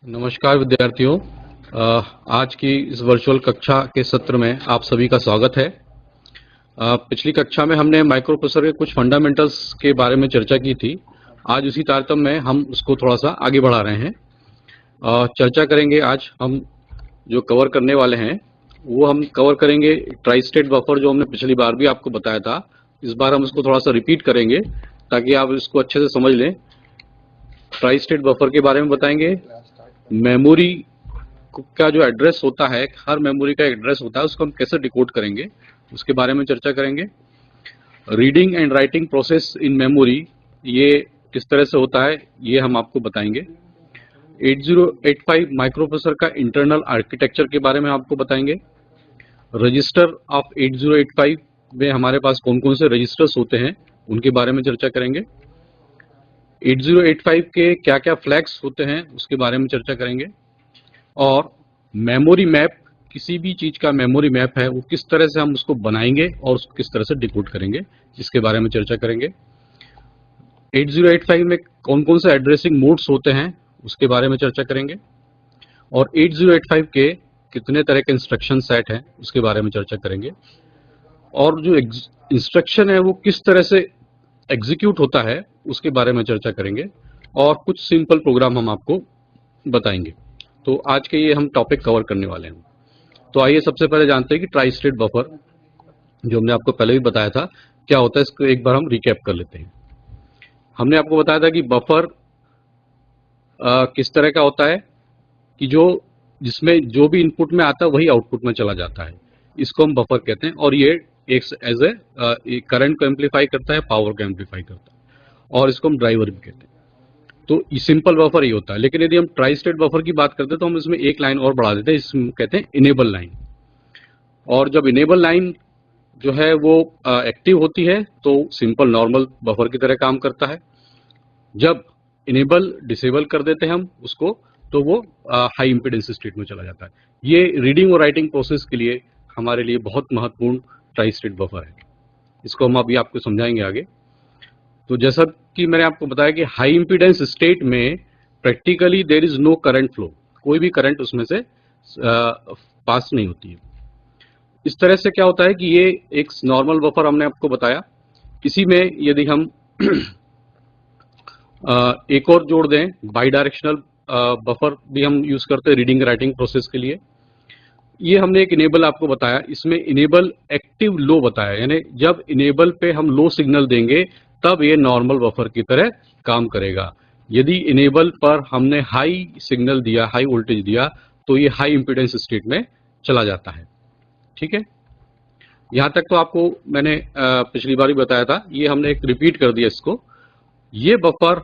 नमस्कार विद्यार्थियों। आज की इस वर्चुअल कक्षा के सत्र में आप सभी का स्वागत है। पिछली कक्षा में हमने माइक्रोप्रोसेसर के कुछ फंडामेंटल्स के बारे में चर्चा की थी। आज उसी तारतम्य में हम उसको थोड़ा सा आगे बढ़ा रहे हैं। चर्चा करेंगे आज हम जो कवर करने वाले हैं वो हम कवर करेंगे ट्राई स्टेट बफर, जो हमने पिछली बार भी आपको बताया था। इस बार हम इसको थोड़ा सा रिपीट करेंगे ताकि आप इसको अच्छे से समझ लें। ट्राई स्टेट बफर के बारे में बताएंगे, मेमोरी का जो एड्रेस होता है, हर मेमोरी का एड्रेस होता है, उसको हम कैसे डिकोड करेंगे उसके बारे में चर्चा करेंगे। Reading and writing process in memory ये किस तरह से होता है ये हम आपको बताएंगे। 8085 माइक्रोप्रोसेसर का इंटरनल आर्किटेक्चर के बारे में आपको बताएंगे। रजिस्टर ऑफ 8085 में हमारे पास कौन कौन से रजिस्टर्स होते हैं उनके बारे में चर्चा करेंगे। 8085 के क्या क्या फ्लैग्स होते हैं उसके बारे में चर्चा करेंगे। और मेमोरी मैप, किसी भी चीज का मेमोरी मैप है वो किस तरह से हम उसको बनाएंगे और उसको किस तरह से डिकोड करेंगे इसके बारे में चर्चा करेंगे। 8085 में कौन कौन से एड्रेसिंग मोड्स होते हैं उसके बारे में चर्चा करेंगे। और 8085 के कितने तरह के इंस्ट्रक्शन सेट हैं उसके बारे में चर्चा करेंगे। और जो इंस्ट्रक्शन है वो किस तरह से एग्जीक्यूट होता है उसके बारे में चर्चा करेंगे। और कुछ सिंपल प्रोग्राम हम आपको बताएंगे। तो आज के ये हम टॉपिक कवर करने वाले हैं। तो आइए सबसे पहले जानते हैं कि ट्राई स्टेट बफर, जो हमने आपको पहले भी बताया था, क्या होता है। इसको एक बार हम रिकैप कर लेते हैं। हमने आपको बताया था कि बफर किस तरह का होता है कि जिसमें जो भी इनपुट में आता है वही आउटपुट में चला जाता है, इसको हम बफर कहते हैं। और ये एक एज ए करंट को एम्पलीफाई करता है, पावर को एम्पलीफाई करता है, और इसको हम ड्राइवर भी कहते हैं। तो सिंपल बफर ही होता है। लेकिन यदि हम ट्राई स्टेट बफर की बात करते हैं तो हम इसमें एक लाइन और बढ़ा देते हैं, इसमें कहते हैं इनेबल लाइन। और जब इनेबल लाइन जो है वो एक्टिव होती है तो सिंपल नॉर्मल बफर की तरह काम करता है। जब इनेबल डिसेबल कर देते हैं हम उसको तो वो हाई इंपीडेंस स्टेट में चला जाता है। ये रीडिंग और राइटिंग प्रोसेस के लिए हमारे लिए बहुत महत्वपूर्ण ट्राई स्टेट बफर है। इसको हम अभी आपको समझाएंगे आगे। तो जैसा कि मैंने आपको बताया कि हाई इंपीडेंस स्टेट में practically there is no current flow, कोई भी करंट उसमें से पास नहीं होती है। इस तरह से क्या होता है कि ये एक नॉर्मल बफर हमने आपको बताया। इसी में यदि हम एक और जोड़ दें, बाई डायरेक्शनल बफर भी हम यूज करते हैं रीडिंग राइटिंग प्रोसेस के लिए। ये हमने एक इनेबल आपको बताया, इसमें इनेबल एक्टिव लो बताया, यानी जब इनेबल पे हम लो सिग्नल देंगे तब ये नॉर्मल बफर की तरह काम करेगा। यदि इनेबल पर हमने हाई सिग्नल दिया, हाई वोल्टेज दिया, तो ये हाई इंपीडेंस स्टेट में चला जाता है। ठीक है, यहां तक तो आपको मैंने पिछली बार ही बताया था, ये हमने एक रिपीट कर दिया इसको। ये बफर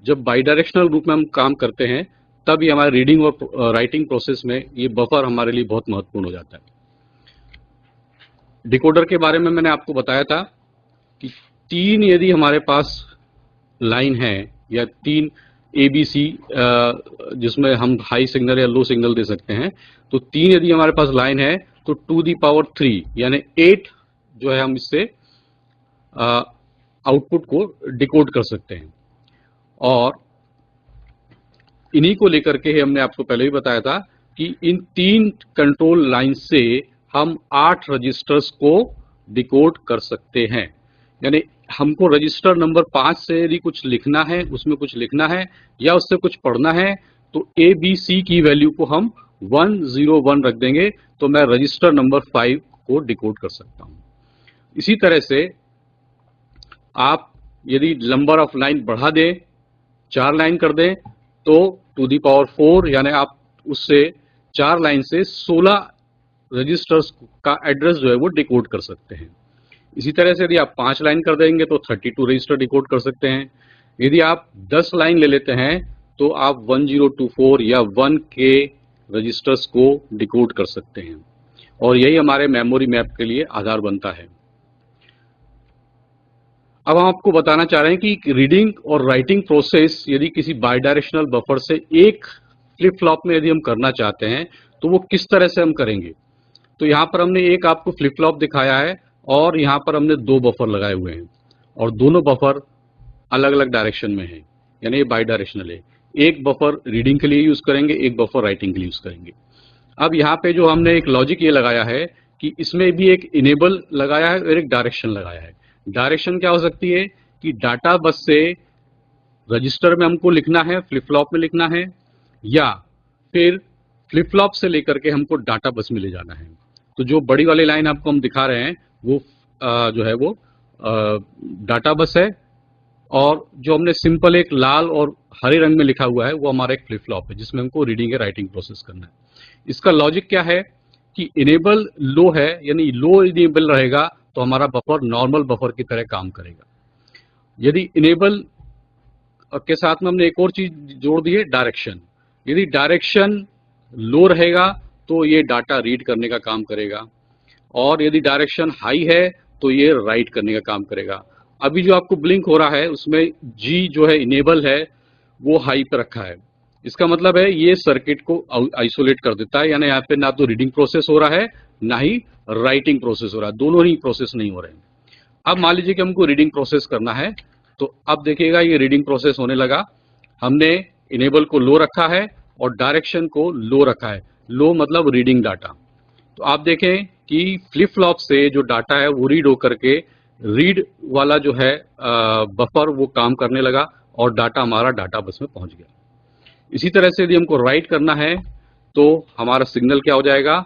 जब बाई डायरेक्शनल रूप में हम काम करते हैं तब ये हमारे रीडिंग और राइटिंग प्रोसेस में ये बफर हमारे लिए बहुत महत्वपूर्ण हो जाता है। डिकोडर के बारे में मैंने आपको बताया था कि तीन यदि हमारे पास लाइन है या तीन ABC जिसमें हम हाई सिग्नल या लो सिग्नल दे सकते हैं, तो तीन यदि हमारे पास लाइन है तो 2 दी पावर 3 यानी 8 जो है हम इससे आउटपुट को डिकोड कर सकते हैं। और इन्हीं को लेकर के हमने आपको पहले भी बताया था कि इन तीन कंट्रोल लाइन से हम 8 रजिस्टर्स को डिकोड कर सकते हैं। यानी हमको रजिस्टर नंबर 5 से यदि कुछ लिखना है, उसमें कुछ लिखना है या उससे कुछ पढ़ना है, तो ABC की वैल्यू को हम 101 रख देंगे तो मैं रजिस्टर नंबर 5 को डिकोड कर सकता हूं। इसी तरह से आप यदि नंबर ऑफ लाइन बढ़ा दें, 4 लाइन कर दें, तो 2 दी पावर 4 यानी आप उससे 4 लाइन से 16 रजिस्टर्स का एड्रेस जो है वो डिकोड कर सकते हैं। इसी तरह से यदि आप 5 लाइन कर देंगे तो 32 रजिस्टर डिकोड कर सकते हैं। यदि आप 10 लाइन ले लेते हैं तो आप 1024 या 1 के रजिस्टर्स को डिकोड कर सकते हैं। और यही हमारे मेमोरी मैप के लिए आधार बनता है। अब हम आपको बताना चाह रहे हैं कि रीडिंग और राइटिंग प्रोसेस यदि किसी बाई डायरेक्शनल बफर से एक फ्लिप फ्लॉप में यदि हम करना चाहते हैं तो वो किस तरह से हम करेंगे। तो यहाँ पर हमने एक आपको फ्लिप फ्लॉप दिखाया है और यहाँ पर हमने 2 बफर लगाए हुए हैं और दोनों बफर अलग अलग डायरेक्शन में है, यानी ये बाई डायरेक्शनल है। एक बफर रीडिंग के लिए यूज करेंगे, एक बफर राइटिंग के लिए यूज करेंगे। अब यहाँ पे जो हमने एक लॉजिक ये लगाया है कि इसमें भी एक इनेबल लगाया है और एक डायरेक्शन लगाया है। डायरेक्शन क्या हो सकती है कि डाटा बस से रजिस्टर में हमको लिखना है, फ्लिप फ्लॉप में लिखना है, या फिर फ्लिप फ्लॉप से लेकर के हमको डाटा बस में ले जाना है। तो जो बड़ी वाली लाइन आपको हम दिखा रहे हैं वो जो है वो डाटा बस है, और जो हमने सिंपल एक लाल और हरे रंग में लिखा हुआ है वो हमारा एक फ्लिप फ्लॉप है जिसमें हमको रीडिंग या राइटिंग प्रोसेस करना है। इसका लॉजिक क्या है कि इनेबल लो है, यानी लो इनेबल रहेगा तो हमारा बफर नॉर्मल बफर की तरह काम करेगा। यदि इनेबल के साथ में हमने एक और चीज जोड़ दी है, डायरेक्शन। यदि डायरेक्शन लो रहेगा तो ये डाटा रीड करने का काम करेगा, और यदि डायरेक्शन हाई है तो ये राइट करने का काम करेगा। अभी जो आपको ब्लिंक हो रहा है उसमें जी जो है इनेबल है वो हाई पे रखा है। इसका मतलब है ये सर्किट को आइसोलेट कर देता है, यानी यहाँ पे ना तो रीडिंग प्रोसेस हो रहा है ना ही राइटिंग प्रोसेस हो रहा है, दोनों ही प्रोसेस नहीं हो रहे हैं। अब मान लीजिए कि हमको रीडिंग प्रोसेस करना है, तो अब देखिएगा ये रीडिंग प्रोसेस होने लगा। हमने इनेबल को लो रखा है और डायरेक्शन को लो रखा है। लो मतलब रीडिंग डाटा। तो आप देखें कि फ्लिप फ्लॉप से जो डाटा है वो रीड होकर के रीड वाला जो है बफर वो काम करने लगा और डाटा हमारा डाटा बस में पहुंच गया। इसी तरह से यदि हमको राइट करना है तो हमारा सिग्नल क्या हो जाएगा,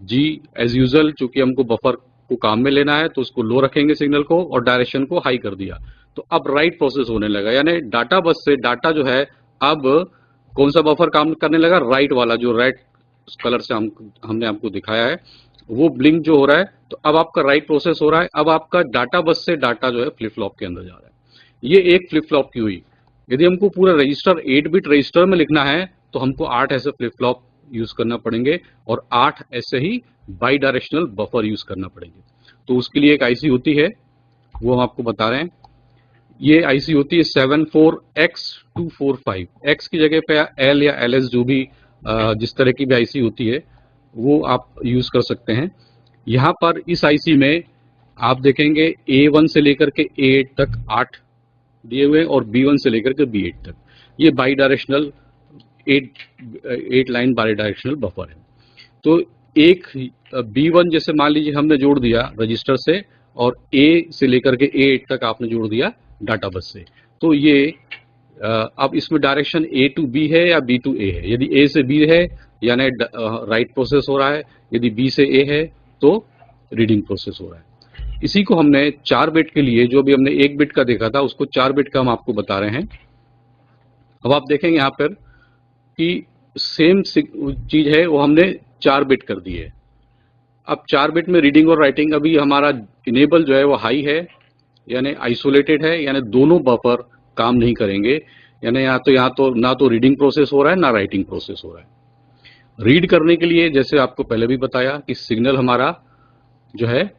जी एज यूजुअल, चूंकि हमको बफर को काम में लेना है तो उसको लो रखेंगे सिग्नल को और डायरेक्शन को हाई कर दिया। तो अब राइट प्रोसेस होने लगा, यानी डाटा बस से डाटा जो है अब कौन सा बफर काम करने लगा, राइट वाला, जो रेड कलर से हमने आपको दिखाया है वो ब्लिंक जो हो रहा है। तो अब आपका राइट प्रोसेस हो रहा है। अब आपका डाटा बस से डाटा जो है फ्लिप फ्लॉप के अंदर जा रहा है। ये एक फ्लिप फ्लॉप की हुई। यदि हमको पूरा रजिस्टर 8 बिट रजिस्टर में लिखना है तो हमको 8 ऐसे फ्लिप फ्लॉप यूज करना पड़ेंगे और 8 ऐसे ही बाई डायरेक्शनल बफर यूज करना पड़ेंगे। तो उसके लिए एक आईसी होती है, वो हम आपको बता रहे हैं। ये आईसी होती है 74X245। एक्स की जगह पे एल या एलएस जो भी जिस तरह की भी आईसी होती है वो आप यूज कर सकते हैं। यहाँ पर इस आईसी में आप देखेंगे A1 से लेकर के A8 तक 8 दिए हुए हैं और B1 से लेकर के B8 तक। ये by directional 8 line by directional buffer है। तो एक B1 जैसे मान लीजिए हमने जोड़ दिया रजिस्टर से, और A से लेकर के A8 तक आपने जोड़ दिया डाटा बस से। तो ये अब इसमें डायरेक्शन A to B है या B to A है। यदि A से B है यानी राइट प्रोसेस हो रहा है, यदि B से A है तो रीडिंग प्रोसेस हो रहा है। इसी को हमने 4 बिट के लिए, जो भी हमने 1 बिट का देखा था उसको 4 बिट का हम आपको बता रहे हैं। अब आप देखेंगे यहाँ पर कि सेम चीज है वो हमने 4 बिट कर दी है। अब 4 बिट में रीडिंग और राइटिंग, अभी हमारा इनेबल जो है वो हाई है यानी आइसोलेटेड है, यानी दोनों बफर काम नहीं करेंगे, यानी यहाँ तो ना तो रीडिंग प्रोसेस हो रहा है ना राइटिंग प्रोसेस हो रहा है। रीड करने के लिए जैसे आपको पहले भी बताया कि सिग्नल हमारा जो है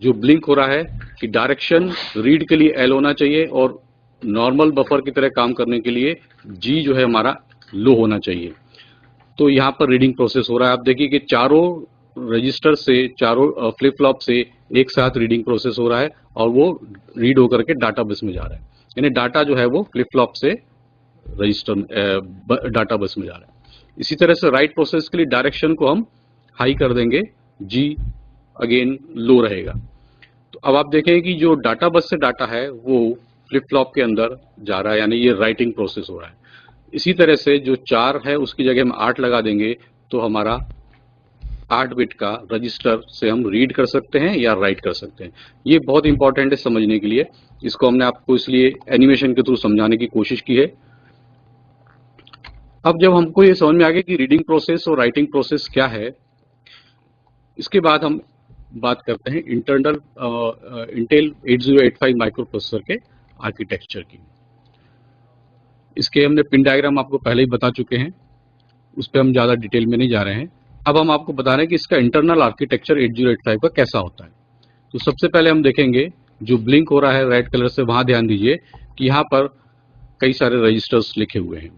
जो ब्लिंक हो रहा है कि डायरेक्शन रीड के लिए एल होना चाहिए और नॉर्मल बफर की तरह काम करने के लिए जी जो है हमारा लो होना चाहिए। तो यहाँ पर रीडिंग प्रोसेस हो रहा है। आप देखिए कि चारों रजिस्टर से, चारों फ्लिप फ्लॉप से एक साथ रीडिंग प्रोसेस हो रहा है और वो रीड होकर के डाटा बस में जा रहा है, यानी डाटा जो है वो फ्लिप फ्लॉप से रजिस्टर डाटा बस में जा रहा है। इसी तरह से राइट प्रोसेस के लिए डायरेक्शन को हम हाई कर देंगे, जी अगेन लो रहेगा। तो अब आप देखें कि जो डाटा बस से डाटा है वो फ्लिप फ्लॉप के अंदर जा रहा है, यानी ये राइटिंग प्रोसेस हो रहा है। इसी तरह से जो 4 है उसकी जगह हम 8 लगा देंगे तो हमारा 8 बिट का रजिस्टर से हम रीड कर सकते हैं या राइट कर सकते हैं। ये बहुत इंपॉर्टेंट है समझने के लिए। इसको हमने आपको इसलिए एनिमेशन के थ्रू समझाने की कोशिश की है। अब जब हमको ये समझ में आ गया कि रीडिंग प्रोसेस और राइटिंग प्रोसेस क्या है, इसके बाद हम बात करते हैं इंटेल 8085 माइक्रो प्रोसेसर के आर्किटेक्चर की। इसके हमने पिन डायग्राम आपको पहले ही बता चुके हैं, उस पर हम ज्यादा डिटेल में नहीं जा रहे हैं। अब हम आपको बता रहे हैं कि इसका इंटरनल आर्किटेक्चर 8085 का कैसा होता है। तो सबसे पहले हम देखेंगे जो ब्लिंक हो रहा है रेड कलर से, वहां ध्यान दीजिए कि यहाँ पर कई सारे रजिस्टर्स लिखे हुए हैं।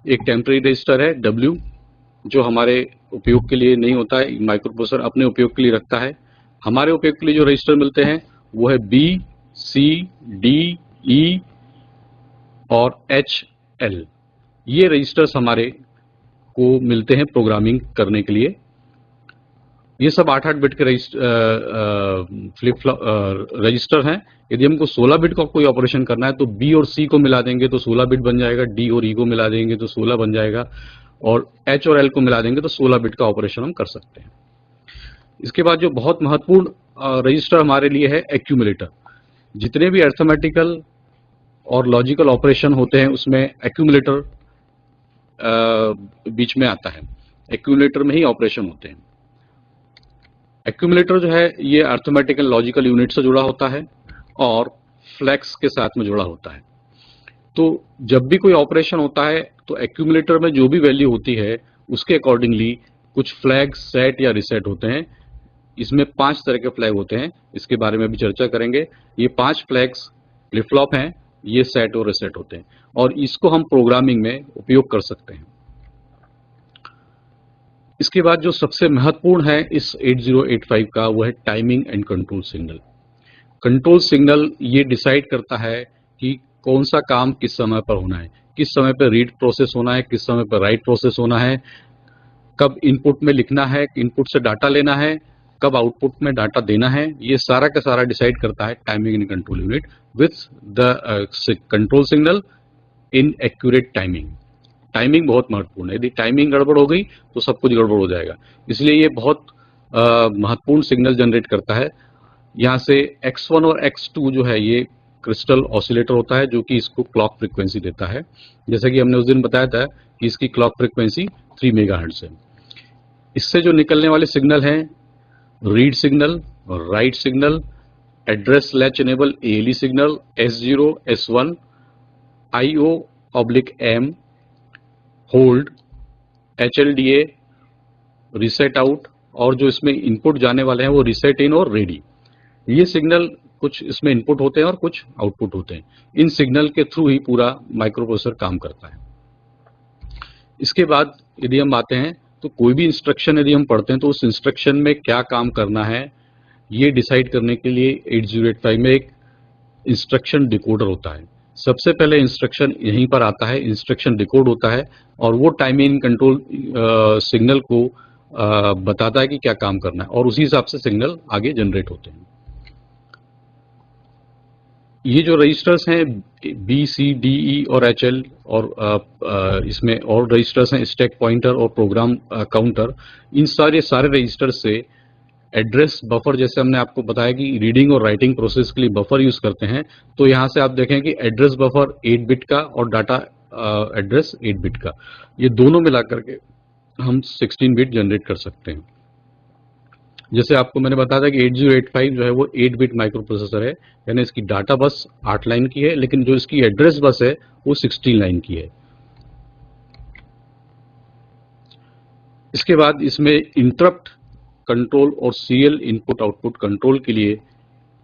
एक टेम्पररी रजिस्टर है W, जो हमारे उपयोग के लिए नहीं होता है, माइक्रो प्रोसेसर अपने उपयोग के लिए रखता है। हमारे उपयोग के लिए जो रजिस्टर मिलते हैं वो है B, C, D, E और H L, ये रजिस्टर्स हमारे को मिलते हैं प्रोग्रामिंग करने के लिए। ये सब 8-8 बिट के रजिस्टर हैं। यदि हमको 16 बिट का कोई ऑपरेशन करना है तो B और C को मिला देंगे तो 16 बिट बन जाएगा, D और E को मिला देंगे तो 16 बन जाएगा, और H और L को मिला देंगे तो 16 बिट का ऑपरेशन हम कर सकते हैं। इसके बाद जो बहुत महत्वपूर्ण रजिस्टर हमारे लिए है एक्यूमुलेटर। जितने भी अर्थमेटिकल और लॉजिकल ऑपरेशन होते हैं उसमें एक्यूमुलेटर बीच में आता है। एक्यूमुलेटर में ही ऑपरेशन होते हैं। एक्यूमुलेटर जो है ये अर्थमेटिकल लॉजिकल यूनिट से जुड़ा होता है और फ्लैग्स के साथ में जुड़ा होता है। तो जब भी कोई ऑपरेशन होता है तो एक्यूमुलेटर में जो भी वैल्यू होती है उसके अकॉर्डिंगली कुछ फ्लैग सेट या रिसेट होते हैं। इसमें 5 तरह के फ्लैग होते हैं, इसके बारे में भी चर्चा करेंगे। ये 5 फ्लैग्स फ्लिप फ्लॉप हैं, ये सेट और रिसेट होते हैं और इसको हम प्रोग्रामिंग में उपयोग कर सकते हैं। इसके बाद जो सबसे महत्वपूर्ण है इस 8085 का वो है timing and control signal. Control signal ये डिसाइड करता है कि कौन सा काम किस समय पर होना है, किस समय पर रीड प्रोसेस होना है, किस समय पर राइट प्रोसेस होना है, कब इनपुट में लिखना है, इनपुट से डाटा लेना है, कब आउटपुट में डाटा देना है। ये सारा का सारा डिसाइड करता है timing and control unit with the control signal in accurate timing. Timing बहुत महत्वपूर्ण है, यदि टाइमिंग गड़बड़ हो गई तो सब कुछ गड़बड़ हो जाएगा। इसलिए ये बहुत महत्वपूर्ण सिग्नल जनरेट करता है। यहाँ से X1 और X2 जो है ये क्रिस्टल ऑसिलेटर होता है जो कि इसको क्लॉक फ्रीक्वेंसी देता है। जैसा कि हमने उस दिन बताया था कि इसकी क्लॉक फ्रीक्वेंसी 3 मेगाहर्ट्ज है। इससे जो निकलने वाले सिग्नल हैं read signal, write signal, address latch enable ALE signal, S0, S1, IO/M, hold, HLDA, reset out, और जो इसमें इनपुट जाने वाले हैं वो रीसेट इन और रेडी। ये सिग्नल कुछ इसमें इनपुट होते हैं और कुछ आउटपुट होते हैं। इन सिग्नल के थ्रू ही पूरा माइक्रोप्रोसेसर काम करता है। इसके बाद यदि हम आते हैं तो कोई भी इंस्ट्रक्शन यदि हम पढ़ते हैं तो उस इंस्ट्रक्शन में क्या काम करना है ये डिसाइड करने के लिए 8085 में एक इंस्ट्रक्शन डिकोडर होता है। सबसे पहले इंस्ट्रक्शन यहीं पर आता है, इंस्ट्रक्शन डिकोड होता है और वो टाइमिंग कंट्रोल सिग्नल को बताता है कि क्या काम करना है और उसी हिसाब से सिग्नल आगे जनरेट होते हैं। ये जो रजिस्टर्स हैं B, C, D, E और HL और इसमें और रजिस्टर्स हैं स्टैक पॉइंटर और प्रोग्राम काउंटर। इन सारे रजिस्टर से एड्रेस बफर, जैसे हमने आपको बताया कि रीडिंग और राइटिंग प्रोसेस के लिए बफर यूज करते हैं, तो यहाँ से आप देखें कि एड्रेस बफर 8 बिट का और डाटा एड्रेस 8 बिट का, ये दोनों मिलाकर के हम 16 बिट जनरेट कर सकते हैं। जैसे आपको मैंने बताया था कि 8085 जो है वो 8 बिट माइक्रो प्रोसेसर है, यानी इसकी डाटा बस 8 लाइन की है, लेकिन जो इसकी एड्रेस बस है वो 16 लाइन की है। इसके बाद इसमें इंटरप्ट कंट्रोल और सीरियल इनपुट आउटपुट कंट्रोल के लिए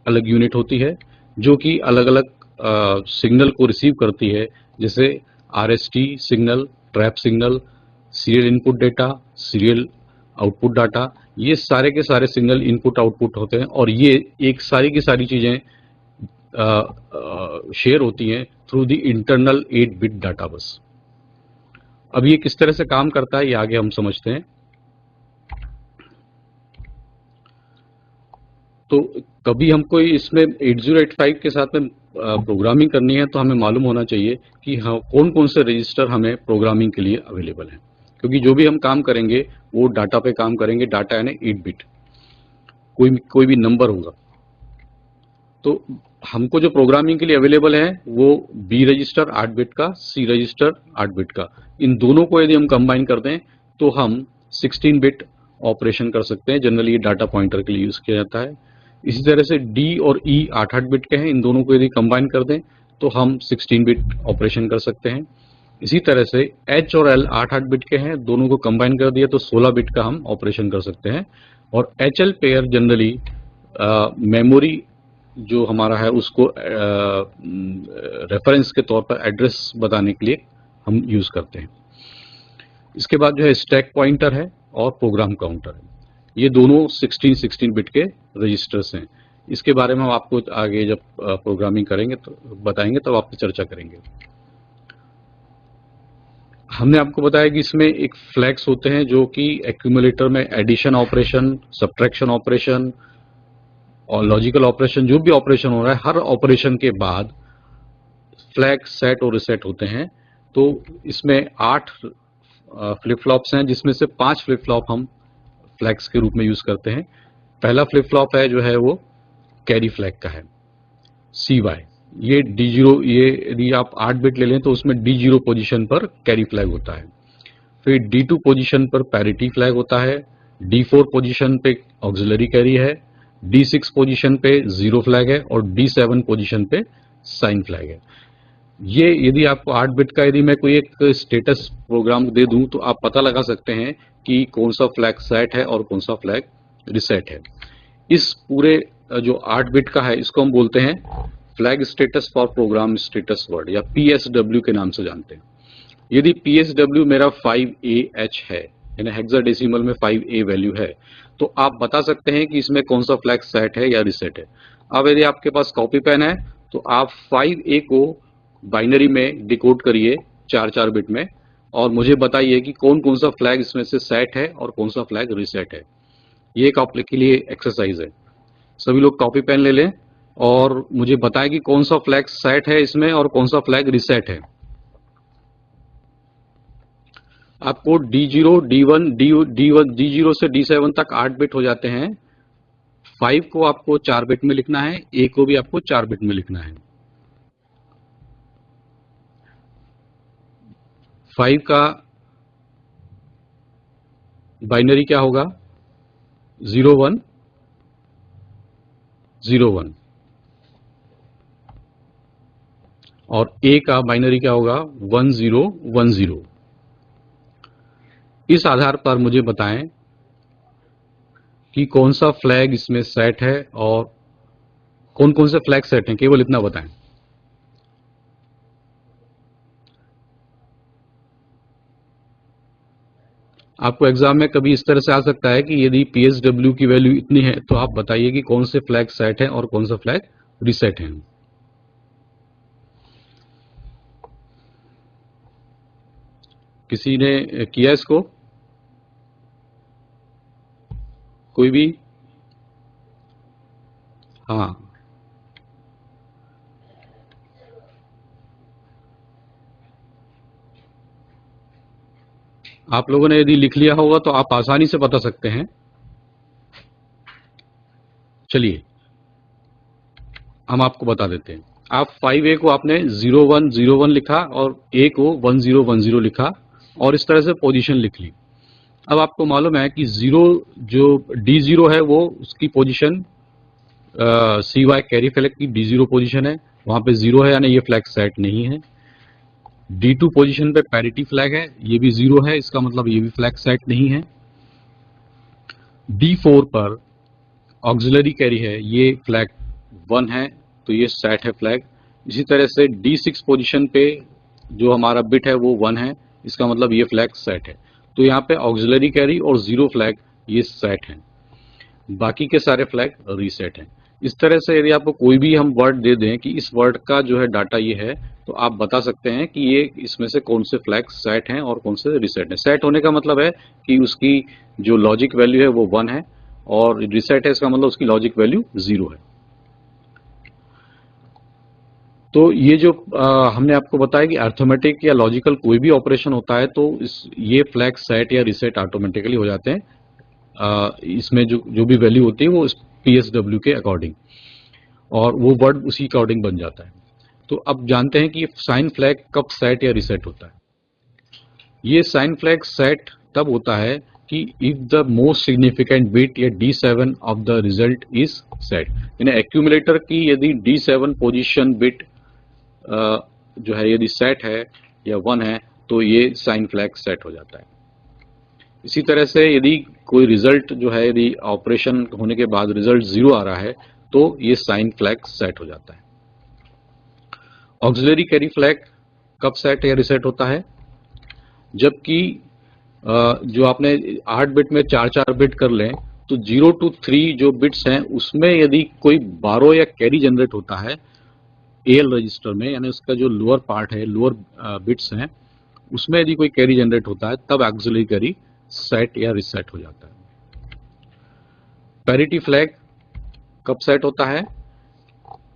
अलग यूनिट होती है जो कि अलग अलग सिग्नल को रिसीव करती है, जैसे RST signal, trap signal, serial input data, serial output data. ये सारे के सारे सिग्नल इनपुट आउटपुट होते हैं और ये एक सारी की सारी चीजें शेयर होती हैं through the internal 8 bit data बस। अब ये किस तरह से काम करता है ये आगे हम समझते हैं। तो कभी हमको इसमें 8085 के साथ में प्रोग्रामिंग करनी है तो हमें मालूम होना चाहिए कि हाँ कौन कौन से रजिस्टर हमें प्रोग्रामिंग के लिए अवेलेबल हैं, क्योंकि जो भी हम काम करेंगे वो डाटा पे काम करेंगे। डाटा यानी 8 बिट, कोई भी नंबर होगा। तो हमको जो प्रोग्रामिंग के लिए अवेलेबल है वो B रजिस्टर 8 बिट का, C रजिस्टर 8 बिट का। इन दोनों को यदि हम कंबाइन कर दें तो हम 16 बिट ऑपरेशन कर सकते हैं। जनरली ये डाटा पॉइंटर के लिए यूज किया जाता है। इसी तरह से D और E 8-8 बिट के हैं, इन दोनों को यदि कंबाइन कर दें तो हम 16 बिट ऑपरेशन कर सकते हैं। इसी तरह से H और L 8-8 बिट के हैं, दोनों को कंबाइन कर दिया तो 16 बिट का हम ऑपरेशन कर सकते हैं। और HL पेयर जनरली मेमोरी जो हमारा है उसको रेफरेंस के तौर पर एड्रेस बताने के लिए हम यूज करते हैं। इसके बाद जो है स्टैक पॉइंटर है और प्रोग्राम काउंटर है। ये दोनों 16 बिट के रजिस्टर्स हैं। इसके बारे में हम आपको आगे जब प्रोग्रामिंग करेंगे तो बताएंगे, तब आपसे चर्चा करेंगे। हमने आपको बताया कि इसमें एक फ्लैग्स होते हैं जो कि एक्यूमुलेटर में एडिशन ऑपरेशन, सब्ट्रैक्शन ऑपरेशन और लॉजिकल ऑपरेशन, जो भी ऑपरेशन हो रहा है, हर ऑपरेशन के बाद फ्लैग सेट और रिसेट होते हैं। तो इसमें 8 फ्लिप फ्लॉप्स हैं, जिसमें से 5 फ्लिप फ्लॉप हम फ्लैग्स के रूप में यूज करते हैं। पहला फ्लिप फ्लॉप है जो है वो कैरी फ्लैग का है, CY। ये D0, ये यदि आप 8 बिट ले लें तो उसमें D0 पोजीशन पर कैरी फ्लैग होता है। फिर D2 पोजीशन पर पैरिटी फ्लैग होता है, D4 पोजीशन पे ऑक्सिलरी कैरी है, D6 पोजीशन पे जीरो फ्लैग है और D7 पोजीशन पे साइन फ्लैग है। ये यदि आपको 8 बिट का यदि मैं कोई एक स्टेटस प्रोग्राम दे दूं तो आप पता लगा सकते हैं कि कौन सा फ्लैग सेट है और कौन सा फ्लैग रिसेट है। इस पूरे जो 8 बिट का है इसको हम बोलते हैं flag status for program status word, या PSW के नाम से जानते हैं। यदि PSW मेरा 5AH है, यानी हेक्साडेसिमल में 5A वैल्यू है, तो आप बता सकते हैं कि इसमें कौन सा फ्लैग सेट है या रिसेट है। अब यदि आपके पास कॉपी पेन है तो आप 5A को बाइनरी में डिकोड करिए 4-4 बिट में, और मुझे बताइए कि कौन कौन सा फ्लैग इसमें से सेट है और कौन सा फ्लैग रिसेट है। ये एक आप के लिए एक्सरसाइज है। सभी लोग कॉपी पेन ले लें और मुझे बताएं कि कौन सा फ्लैग सेट है इसमें और कौन सा फ्लैग रिसेट है। आपको D0, D1, D0 से D7 तक 8 बिट हो जाते हैं। 5 को आपको 4 बिट में लिखना है, A को भी आपको 4 बिट में लिखना है। 5 का बाइनरी क्या होगा? 0101, और A का बाइनरी क्या होगा? 1010। इस आधार पर मुझे बताएं कि कौन सा फ्लैग इसमें सेट है और कौन कौन से फ्लैग सेट हैं, केवल इतना बताएं। आपको एग्जाम में कभी इस तरह से आ सकता है कि यदि PSW की वैल्यू इतनी है तो आप बताइए कि कौन से फ्लैग सेट है और कौन सा फ्लैग रिसेट है। किसी ने किया इसको? कोई भी? हाँ, आप लोगों ने यदि लिख लिया होगा तो आप आसानी से बता सकते हैं। चलिए हम आपको बता देते हैं। आप 5A को आपने 0101 लिखा और A को 1010 लिखा और इस तरह से पोजीशन लिख ली। अब आपको मालूम है कि जो D0 है वो उसकी पोजीशन CY कैरी फ्लैग की D0 पोजीशन है, वहां पे 0 है, यानी ये फ्लैग सेट नहीं है। D2 पोजीशन पे पैरिटी फ्लैग है, ये भी 0 है, इसका मतलब ये भी फ्लैग सेट नहीं है। D4 पर ऑक्सिलरी कैरी है, ये फ्लैग 1 है, तो ये सेट है फ्लैग। इसी तरह से D6 पोजीशन पे जो हमारा बिट है वो 1 है, इसका मतलब ये फ्लैग सेट है। तो यहाँ पे ऑक्सिलरी कैरी और 0 फ्लैग ये सेट है, बाकी के सारे फ्लैग रीसेट हैं। इस तरह से यदि आपको कोई भी हम वर्ड दे दें कि इस वर्ड का जो है डाटा ये है, तो आप बता सकते हैं कि ये इसमें से कौन से फ्लैग सेट हैं और कौन से रिसेट हैं। सेट होने का मतलब है कि उसकी जो लॉजिक वैल्यू है वो 1 है, और रिसेट है इसका मतलब उसकी लॉजिक वैल्यू 0 है। तो ये जो हमने आपको बताया कि अर्थमेटिक या लॉजिकल कोई भी ऑपरेशन होता है तो ये फ्लैग सेट या रिसेट ऑटोमेटिकली हो जाते हैं। इसमें जो भी वैल्यू होती है वो PSW के अकॉर्डिंग, और वो वर्ड उसी अकॉर्डिंग बन जाता है। तो अब जानते हैं कि साइन फ्लैग कब सेट या रिसेट होता है। ये साइन फ्लैग सेट तब होता है कि if the most significant bit या D7 of the result is set, यानी एक्यूमुलेटर की यदि D7 पोजीशन बिट जो है यदि सेट है या 1 है तो ये साइन फ्लैग सेट हो जाता है। इसी तरह से यदि कोई रिजल्ट जो है यदि ऑपरेशन होने के बाद रिजल्ट 0 आ रहा है तो ये साइन फ्लैग सेट हो जाता है। ऑक्सिलरी कैरी फ्लैग कब सेट या रिसेट होता है? जबकि जो आपने 8 बिट में 4-4 बिट कर लें तो 0 to 3 जो बिट्स हैं उसमें यदि कोई बारो या कैरी जनरेट होता है AL रजिस्टर में, यानी उसका जो लोअर पार्ट है, लोअर बिट्स हैं, उसमें यदि कोई कैरी जनरेट होता है तब ऑक्सिलरी कैरी सेट या रिसेट हो जाता है। पैरिटी फ्लैग कब सेट होता है?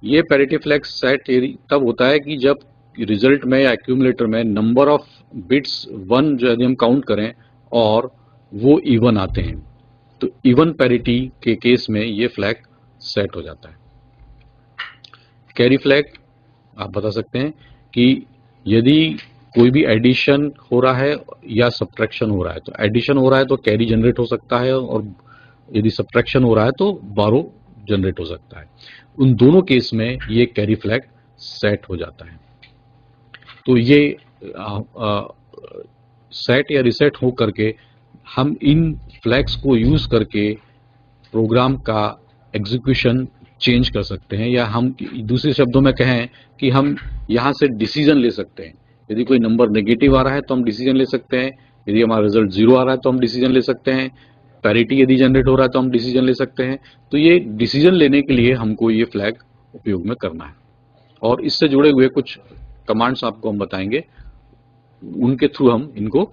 ये पैरिटी फ्लैग सेट तब होता है कि जब रिजल्ट में या एक्यूमुलेटर में नंबर ऑफ बिट्स 1 जो यदि हम काउंट करें और वो इवन आते हैं, तो इवन पैरिटी के केस में ये फ्लैग सेट हो जाता है। कैरी फ्लैग आप बता सकते हैं कि यदि कोई भी एडिशन हो रहा है या सब्ट्रैक्शन हो रहा है, तो एडिशन हो रहा है तो कैरी जनरेट हो सकता है, और यदि सब्ट्रैक्शन हो रहा है तो बारो जनरेट हो सकता है। उन दोनों केस में ये कैरी फ्लैग सेट हो जाता है। तो ये सेट या रिसेट हो करके हम इन फ्लैग्स को यूज करके प्रोग्राम का एग्जीक्यूशन चेंज कर सकते हैं, या हम दूसरे शब्दों में कहें कि हम यहां से डिसीजन ले सकते हैं। यदि कोई नंबर नेगेटिव आ रहा है तो हम डिसीजन ले सकते हैं, यदि हमारा रिजल्ट 0 आ रहा है तो हम डिसीजन ले सकते हैं, पैरिटी यदि जनरेट हो रहा है तो हम डिसीजन ले सकते हैं। तो ये डिसीजन लेने के लिए हमको ये फ्लैग उपयोग में करना है, और इससे जुड़े हुए कुछ कमांड्स आपको हम बताएंगे, उनके थ्रू हम इनको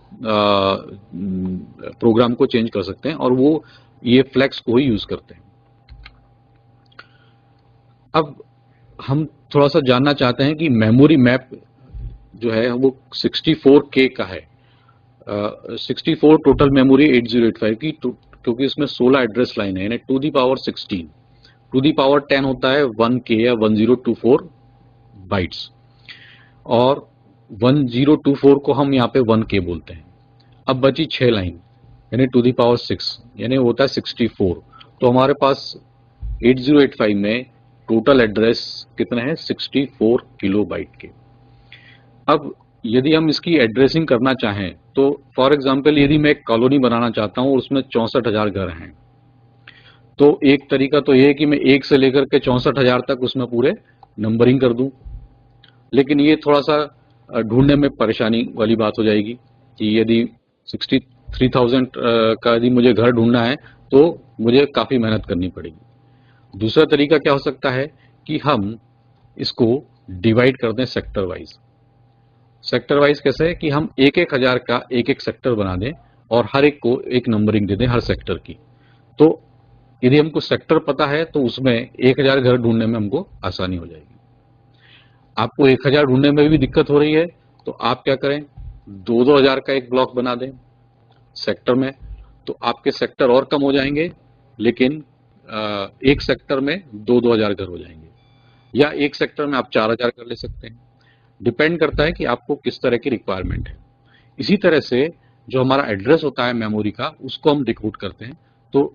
प्रोग्राम को चेंज कर सकते हैं, और वो ये फ्लैग्स को ही यूज करते हैं। अब हम थोड़ा सा जानना चाहते हैं कि मेमोरी मैप जो है वो 64K का है। 64 टोटल मेमोरी 8085 की, क्योंकि इसमें 16 एड्रेस लाइन है, यानी 2 दी पावर 16, 2 दी पावर 10 होता है 1K या 1024 बाइट्स, और 1024 को हम यहाँ पे 1K बोलते हैं। अब बची 6 लाइन, यानी 2 दी पावर 6, यानी होता है 64। तो हमारे पास 8085 में टोटल एड्रेस कितने हैं? 64 किलोबाइट के। अब यदि हम इसकी एड्रेसिंग करना चाहें तो फॉर एग्जांपल यदि मैं एक कॉलोनी बनाना चाहता हूं और उसमें 64,000 घर हैं, तो एक तरीका तो यह है कि मैं 1 से लेकर के 64,000 तक उसमें पूरे नंबरिंग कर दूं, लेकिन ये थोड़ा सा ढूंढने में परेशानी वाली बात हो जाएगी कि यदि 63,000 का यदि मुझे घर ढूंढना है तो मुझे काफी मेहनत करनी पड़ेगी। दूसरा तरीका क्या हो सकता है कि हम इसको डिवाइड कर दें सेक्टर वाइज। सेक्टर वाइज कैसे? कि हम 1,000 का एक सेक्टर बना दें और हर एक को एक नंबरिंग दे दें हर सेक्टर की। तो यदि हमको सेक्टर पता है तो उसमें 1,000 घर ढूंढने में हमको आसानी हो जाएगी। आपको 1,000 ढूंढने में भी दिक्कत हो रही है तो आप क्या करें, 2-2 हजार का एक ब्लॉक बना दें सेक्टर में, तो आपके सेक्टर और कम हो जाएंगे, लेकिन एक सेक्टर में 2-2 हजार घर हो जाएंगे, या एक सेक्टर में आप 4,000 कर ले सकते हैं। डिपेंड करता है कि आपको किस तरह की रिक्वायरमेंट है। इसी तरह से जो हमारा एड्रेस होता है मेमोरी का, उसको हम डिकोड करते हैं। तो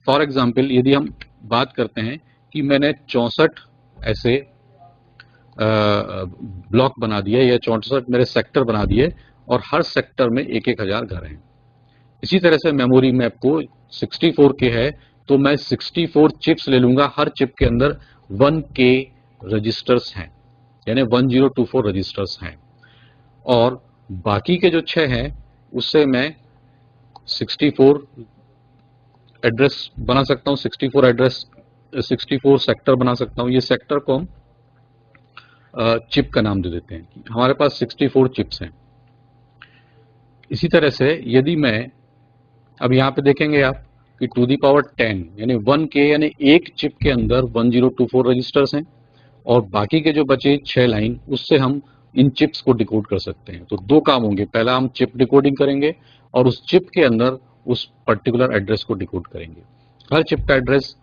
फॉर एग्जांपल यदि हम बात करते हैं कि मैंने 64 ऐसे ब्लॉक बना दिए या 64 मेरे सेक्टर बना दिए और हर सेक्टर में 1,000 घर हैं। इसी तरह से मेमोरी मैप को 64K है तो मैं 64 चिप्स ले लूंगा, हर चिप के अंदर 1K रजिस्टर्स हैं, यानी 1024 रजिस्टर्स हैं, और बाकी के जो 6 हैं उससे मैं 64 एड्रेस बना सकता हूं, 64 एड्रेस 64 सेक्टर बना सकता हूं। ये सेक्टर को हम चिप का नाम दे देते हैं कि हमारे पास 64 चिप्स हैं। इसी तरह से यदि मैं अब यहां पे देखेंगे आप कि 2 दी पावर 10 यानी 1K, यानी एक चिप के अंदर 1024 रजिस्टर्स हैं, और बाकी के जो बचे 6 लाइन उससे हम इन चिप्स को डिकोड कर सकते हैं। तो दो काम होंगे, पहला हम चिप डिकोडिंग करेंगे और उस चिप के अंदर उस पर्टिकुलर एड्रेस को डिकोड करेंगे। हर चिप का एड्रेस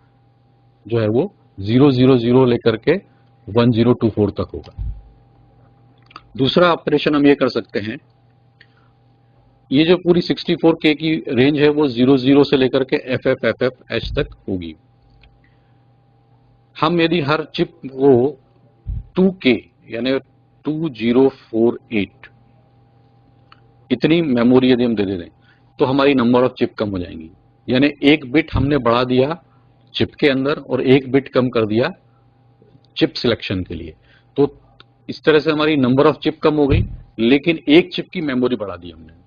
जो है वो 000 लेकर के 1024 तक होगा। दूसरा ऑपरेशन हम ये कर सकते हैं, ये जो पूरी 64K की रेंज है वो 00 से लेकर के FFFFH तक होगी। हम यदि हर चिप को 2K यानी 2048 इतनी मेमोरी यदि हम दे दें तो हमारी नंबर ऑफ चिप कम हो जाएंगी, यानी एक बिट हमने बढ़ा दिया चिप के अंदर और एक बिट कम कर दिया चिप सिलेक्शन के लिए। तो इस तरह से हमारी नंबर ऑफ चिप कम हो गई, लेकिन एक चिप की मेमोरी बढ़ा दी हमने।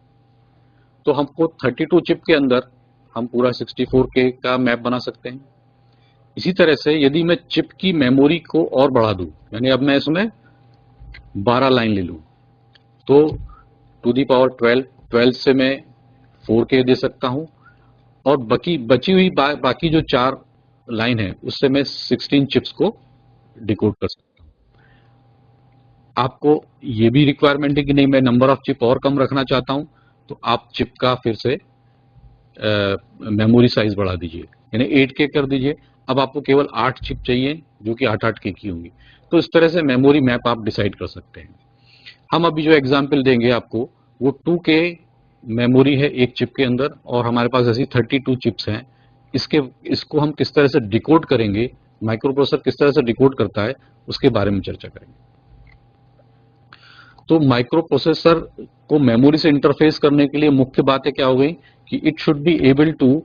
तो हमको 32 चिप के अंदर हम पूरा 64K का मैप बना सकते हैं। इसी तरह से यदि मैं चिप की मेमोरी को और बढ़ा दूं, यानी अब मैं इसमें 12 लाइन ले लूं, तो टू दी पावर 12 से मैं 4K दे सकता हूं, और बची हुई बाकी जो 4 लाइन है उससे मैं 16 चिप्स को डिकोड कर सकता हूं। आपको ये भी रिक्वायरमेंट है कि नहीं मैं नंबर ऑफ चिप और कम रखना चाहता हूं, तो आप चिप का फिर से मेमोरी साइज बढ़ा दीजिए, यानी 8K कर दीजिए। अब आपको केवल 8 चिप चाहिए जो कि 8-8K की होंगी। तो इस तरह से मेमोरी मैप आप डिसाइड कर सकते हैं। हम अभी जो एग्जाम्पल देंगे आपको वो 2K मेमोरी है एक चिप के अंदर, और हमारे पास ऐसी 32 चिप्स हैं। इसको हम किस तरह से डिकोड करेंगे, माइक्रो प्रोसेसर किस तरह से डिकोड करता है, उसके बारे में चर्चा करेंगे। तो माइक्रो प्रोसेसर को मेमोरी से इंटरफेस करने के लिए मुख्य बातें क्या हो गई कि it should be able to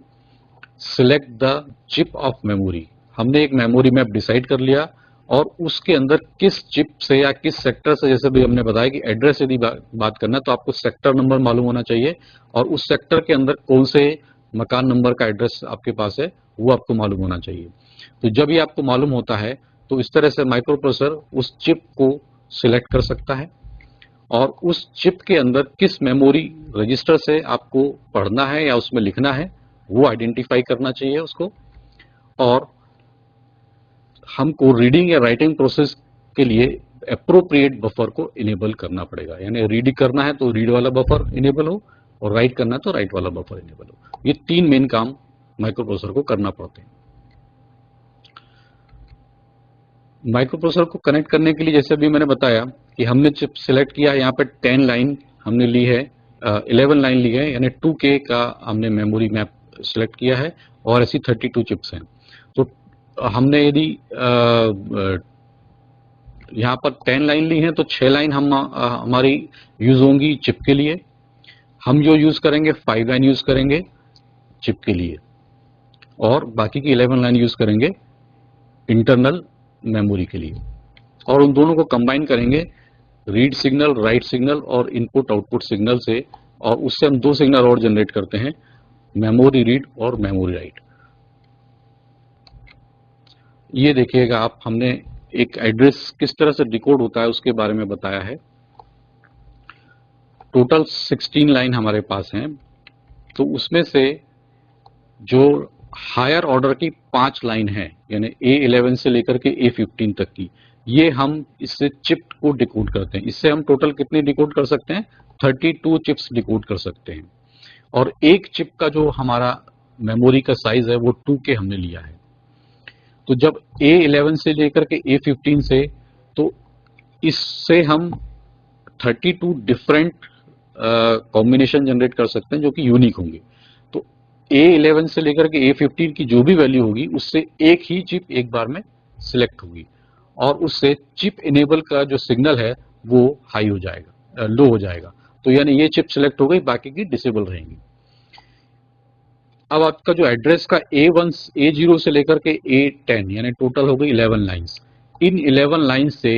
select the chip of memory. हमने एक मेमोरी मैप डिसाइड कर लिया, और उसके अंदर किस चिप से या किस सेक्टर से, जैसे भी हमने बताया कि एड्रेस यदि बात करना तो आपको सेक्टर नंबर मालूम होना चाहिए, और उस सेक्टर के अंदर कौन से मकान नंबर का एड्रेस आपके पास है वो आपको मालूम होना चाहिए। तो जब ये आपको मालूम होता है तो इस तरह से माइक्रो प्रोसेसर उस चिप को सिलेक्ट कर सकता है, और उस चिप के अंदर किस मेमोरी रजिस्टर से आपको पढ़ना है या उसमें लिखना है वो आइडेंटिफाई करना चाहिए उसको। और हमको रीडिंग या राइटिंग प्रोसेस के लिए एप्रोप्रिएट बफर को इनेबल करना पड़ेगा, यानी रीड करना है तो रीड वाला बफर इनेबल हो, और राइट करना है तो राइट वाला बफर इनेबल हो। ये 3 मेन काम माइक्रो प्रोसेसर को करना पड़ते हैं। माइक्रो प्रोसेसर को कनेक्ट करने के लिए जैसे अभी मैंने बताया कि हमने चिप सिलेक्ट किया, यहाँ पे 10 लाइन हमने ली है, 11 लाइन ली है, यानी 2K का हमने मेमोरी मैप सिलेक्ट किया है, और ऐसी 32 चिप्स हैं। तो हमने यदि यहाँ पर 10 लाइन ली है तो 6 लाइन हमारी यूज होंगी चिप के लिए। हम जो यूज करेंगे 5 लाइन यूज करेंगे चिप के लिए, और बाकी की 11 लाइन यूज करेंगे इंटरनल मेमोरी के लिए। और उन दोनों को कंबाइन करेंगे रीड सिग्नल, राइट सिग्नल और इनपुट आउटपुट सिग्नल से, और उससे हम 2 सिग्नल और जनरेट करते हैं, मेमोरी रीड और मेमोरी राइट। ये देखिएगा आप, हमने एक एड्रेस किस तरह से डिकोड होता है उसके बारे में बताया है। टोटल 16 लाइन हमारे पास हैं, तो उसमें से जो हायर ऑर्डर की 5 लाइन है, यानी A11 से लेकर के A15 तक की, ये हम इससे चिप को डिकोड करते हैं। इससे हम टोटल कितने डिकोड कर सकते हैं? 32 चिप्स डिकोड कर सकते हैं। और एक चिप का जो हमारा मेमोरी का साइज है वो 2K हमने लिया है। तो जब A11 से लेकर के A15 से, तो इससे हम 32 डिफरेंट कॉम्बिनेशन जनरेट कर सकते हैं जो कि यूनिक होंगे। तो A11 से लेकर के A15 की जो भी वैल्यू होगी उससे एक ही चिप एक बार में सिलेक्ट होगी, और उससे चिप इनेबल का जो सिग्नल है वो हाई हो जाएगा, लो हो जाएगा। तो यानी ये चिप सिलेक्ट हो गई, बाकी की डिसेबल रहेंगी। अब आपका जो एड्रेस का A0 से लेकर के A10 यानी टोटल हो गई 11 लाइंस। इन 11 लाइंस से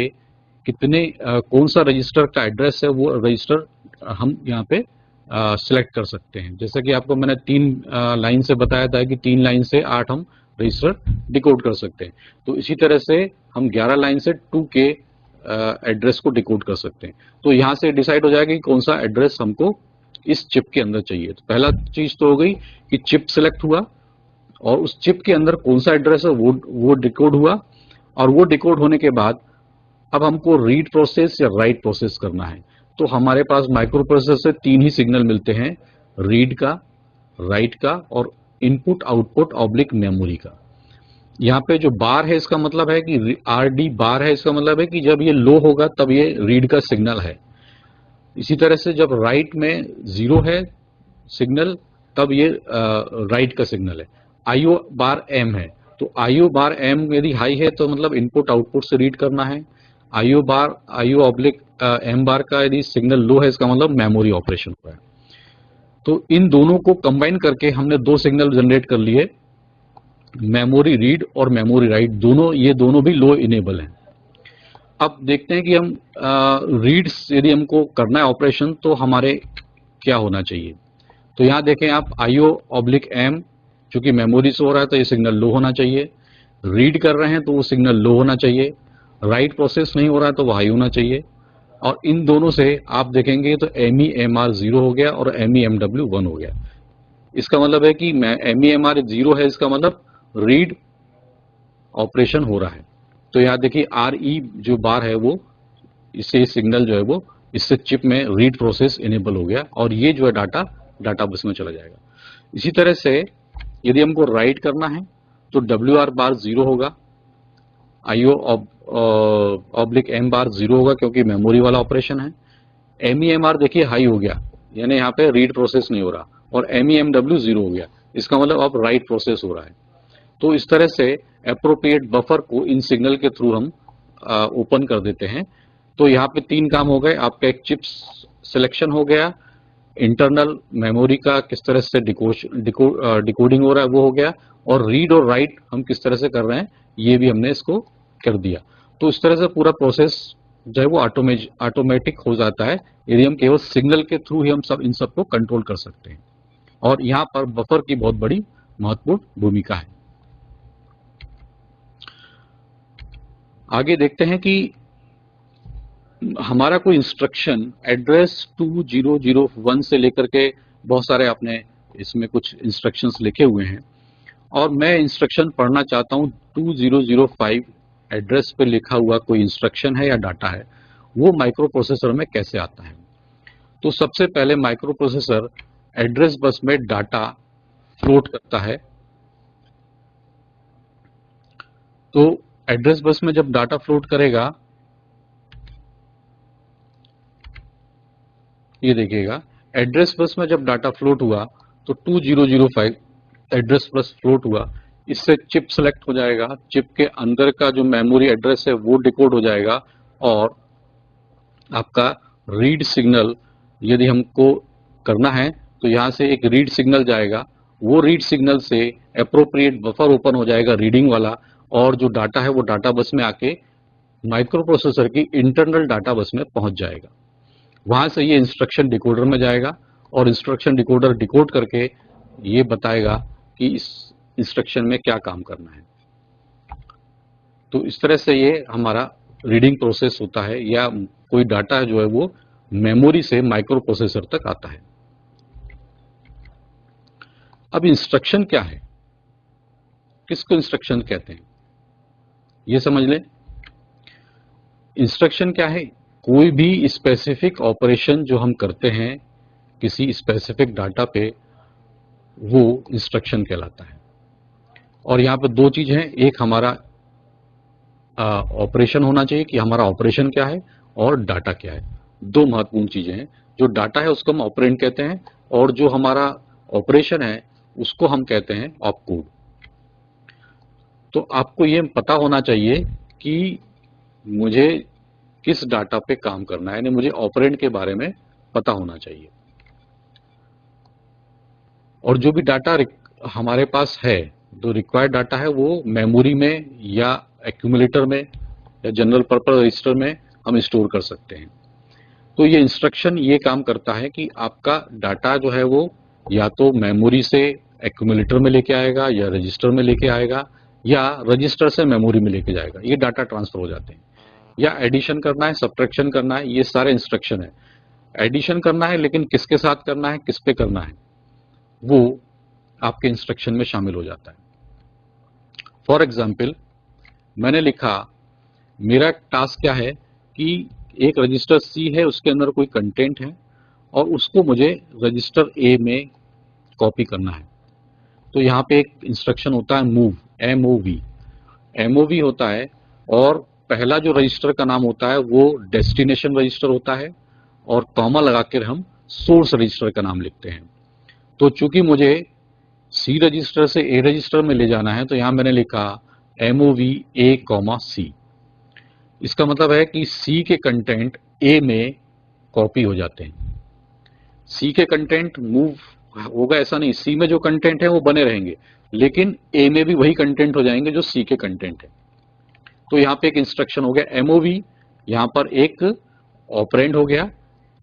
कितने कौन सा रजिस्टर का एड्रेस है वो रजिस्टर हम यहाँ पे सिलेक्ट कर सकते हैं। जैसे कि आपको मैंने 3 लाइन से बताया था कि 3 लाइन से 8 हम रजिस्टर डिकोड कर सकते हैं। तो इसी तरह से हम 11 लाइन से 2K एड्रेस को डिकोड कर सकते हैं। तो यहाँ से डिसाइड हो जाएगा कि कौन सा एड्रेस हमको इस चिप के अंदर चाहिए। तो पहला चीज तो हो गई कि चिप सिलेक्ट हुआ, और उस चिप के अंदर कौन सा एड्रेस है वो डिकोड हुआ, और वो डिकोड होने के बाद अब हमको रीड प्रोसेस या राइट प्रोसेस करना है। तो हमारे पास माइक्रो प्रोसेसर से 3 ही सिग्नल मिलते हैं, रीड का, राइट का और इनपुट आउटपुट ऑब्लिक मेमोरी का। यहाँ पे जो बार है इसका मतलब है कि RD बार है, इसका मतलब है कि जब ये लो होगा तब ये रीड का सिग्नल है। इसी तरह से जब राइट में 0 है सिग्नल तब ये राइट का सिग्नल है। IO बार M है, तो IO बार M यदि हाई है तो मतलब इनपुट आउटपुट से रीड करना है। IO ऑब्लिक M बार का यदि सिग्नल लो है इसका मतलब मेमोरी ऑपरेशन हुआ है। तो इन दोनों को कंबाइन करके हमने 2 सिग्नल जनरेट कर लिए, मेमोरी रीड और मेमोरी राइट, ये दोनों भी लो इनेबल हैं। अब देखते हैं कि हम रीड्स यदि हमको करना है ऑपरेशन तो हमारे क्या होना चाहिए। तो यहाँ देखें आप, IO/M चूंकि मेमोरी से हो रहा है तो ये सिग्नल लो होना चाहिए, रीड कर रहे हैं तो वो सिग्नल लो होना चाहिए, राइट प्रोसेस नहीं हो रहा है तो वो हाई होना चाहिए। और इन दोनों से आप देखेंगे तो MEMR 0 हो गया और MEMW 1 हो गया। इसका मतलब है कि MEMR 0 है, इसका मतलब रीड ऑपरेशन हो रहा है। तो यहाँ देखिए RE जो बार है वो इससे सिग्नल जो है वो इससे चिप में रीड प्रोसेस इनेबल हो गया और ये जो है डाटा बस में चला जाएगा। इसी तरह से यदि हमको राइट करना है तो WR बार 0 होगा, IO ऑब्लिक M बार 0 होगा क्योंकि मेमोरी वाला ऑपरेशन है। MEMR देखिए हाई हो गया, यानी यहाँ पे रीड प्रोसेस नहीं हो रहा, और MEMW 0 हो गया, इसका मतलब अब राइट प्रोसेस हो रहा है। तो इस तरह से एप्रोप्रिएट बफर को इन सिग्नल के थ्रू हम ओपन कर देते हैं। तो यहाँ पे 3 काम हो गए, आपका एक चिप सिलेक्शन हो गया, इंटरनल मेमोरी का किस तरह से डिकोडिंग हो रहा है वो हो गया, और रीड और राइट हम किस तरह से कर रहे हैं ये भी हमने इसको कर दिया। तो इस तरह से पूरा प्रोसेस जो है वो ऑटोमेटिक हो जाता है यदि हम केवल सिग्नल के थ्रू ही हम इन सबको कंट्रोल कर सकते हैं। और यहाँ पर बफर की बहुत बड़ी महत्वपूर्ण भूमिका है। आगे देखते हैं कि हमारा कोई इंस्ट्रक्शन एड्रेस 2001 से लेकर के बहुत सारे आपने इसमें कुछ इंस्ट्रक्शंस लिखे हुए हैं, और मैं इंस्ट्रक्शन पढ़ना चाहता हूं 2005 एड्रेस पे लिखा हुआ कोई इंस्ट्रक्शन है या डाटा है, वो माइक्रो प्रोसेसर में कैसे आता है। तो सबसे पहले माइक्रो प्रोसेसर एड्रेस बस में डाटा फ्लोट करता है। तो एड्रेस बस में जब डाटा फ्लोट करेगा, ये देखिएगा एड्रेस बस में जब डाटा फ्लोट हुआ तो 2005 एड्रेस बस फ्लोट हुआ, इससे चिप सेलेक्ट हो जाएगा, चिप के अंदर का जो मेमोरी एड्रेस है वो डिकोड हो जाएगा, और आपका रीड सिग्नल यदि हमको करना है तो यहाँ से एक रीड सिग्नल जाएगा, वो रीड सिग्नल से एप्रोप्रिएट बफर ओपन हो जाएगा रीडिंग वाला, और जो डाटा है वो डाटा बस में आके माइक्रो प्रोसेसर की इंटरनल डाटा बस में पहुंच जाएगा। वहां से ये इंस्ट्रक्शन डिकोडर में जाएगा और इंस्ट्रक्शन डिकोडर डिकोड करके ये बताएगा कि इस इंस्ट्रक्शन में क्या काम करना है। तो इस तरह से ये हमारा रीडिंग प्रोसेस होता है, या कोई डाटा जो है वो मेमोरी से माइक्रो प्रोसेसर तक आता है। अब इंस्ट्रक्शन क्या है, किसको इंस्ट्रक्शन कहते हैं ये समझ लें। इंस्ट्रक्शन क्या है, कोई भी स्पेसिफिक ऑपरेशन जो हम करते हैं किसी स्पेसिफिक डाटा पे, वो इंस्ट्रक्शन कहलाता है। और यहाँ पे 2 चीज हैं, एक हमारा ऑपरेशन होना चाहिए कि हमारा ऑपरेशन क्या है, और डाटा क्या है। 2 महत्वपूर्ण चीजें हैं। जो डाटा है उसको हम ऑपरेंड कहते हैं, और जो हमारा ऑपरेशन है उसको हम कहते हैं ऑपकोड। तो आपको ये पता होना चाहिए कि मुझे किस डाटा पे काम करना है, यानी मुझे ऑपरेंड के बारे में पता होना चाहिए। और जो भी डाटा हमारे पास है, जो रिक्वायर्ड डाटा है, वो मेमोरी में या एक्यूमुलेटर में या जनरल पर्पस रजिस्टर में हम स्टोर कर सकते हैं। तो ये इंस्ट्रक्शन ये काम करता है कि आपका डाटा जो है वो या तो मेमोरी से एक्यूमुलेटर में लेके आएगा, या रजिस्टर में लेके आएगा, या रजिस्टर से मेमोरी में लेके जाएगा। ये डाटा ट्रांसफर हो जाते हैं। या एडिशन करना है, सब्ट्रैक्शन करना है, ये सारे इंस्ट्रक्शन है। एडिशन करना है लेकिन किसके साथ करना है, किस पे करना है, वो आपके इंस्ट्रक्शन में शामिल हो जाता है। फॉर एग्जाम्पल, मैंने लिखा मेरा टास्क क्या है कि एक रजिस्टर C है, उसके अंदर कोई कंटेंट है और उसको मुझे रजिस्टर A में कॉपी करना है। तो यहाँ पे एक इंस्ट्रक्शन होता है मूव, MOV होता है, और पहला जो रजिस्टर का नाम होता है वो डेस्टिनेशन रजिस्टर होता है, और कॉमा लगा कर हम सोर्स रजिस्टर का नाम लिखते हैं। तो चूंकि मुझे C रजिस्टर से A रजिस्टर में ले जाना है, तो यहां मैंने लिखा MOV A, C। इसका मतलब है कि C के कंटेंट A में कॉपी हो जाते हैं। C के कंटेंट मूव होगा ऐसा नहीं, C में जो कंटेंट है वो बने रहेंगे, लेकिन A में भी वही कंटेंट हो जाएंगे जो C के कंटेंट है। तो यहाँ पे एक इंस्ट्रक्शन हो गया MOV, यहाँ पर एक ऑपरेंड हो गया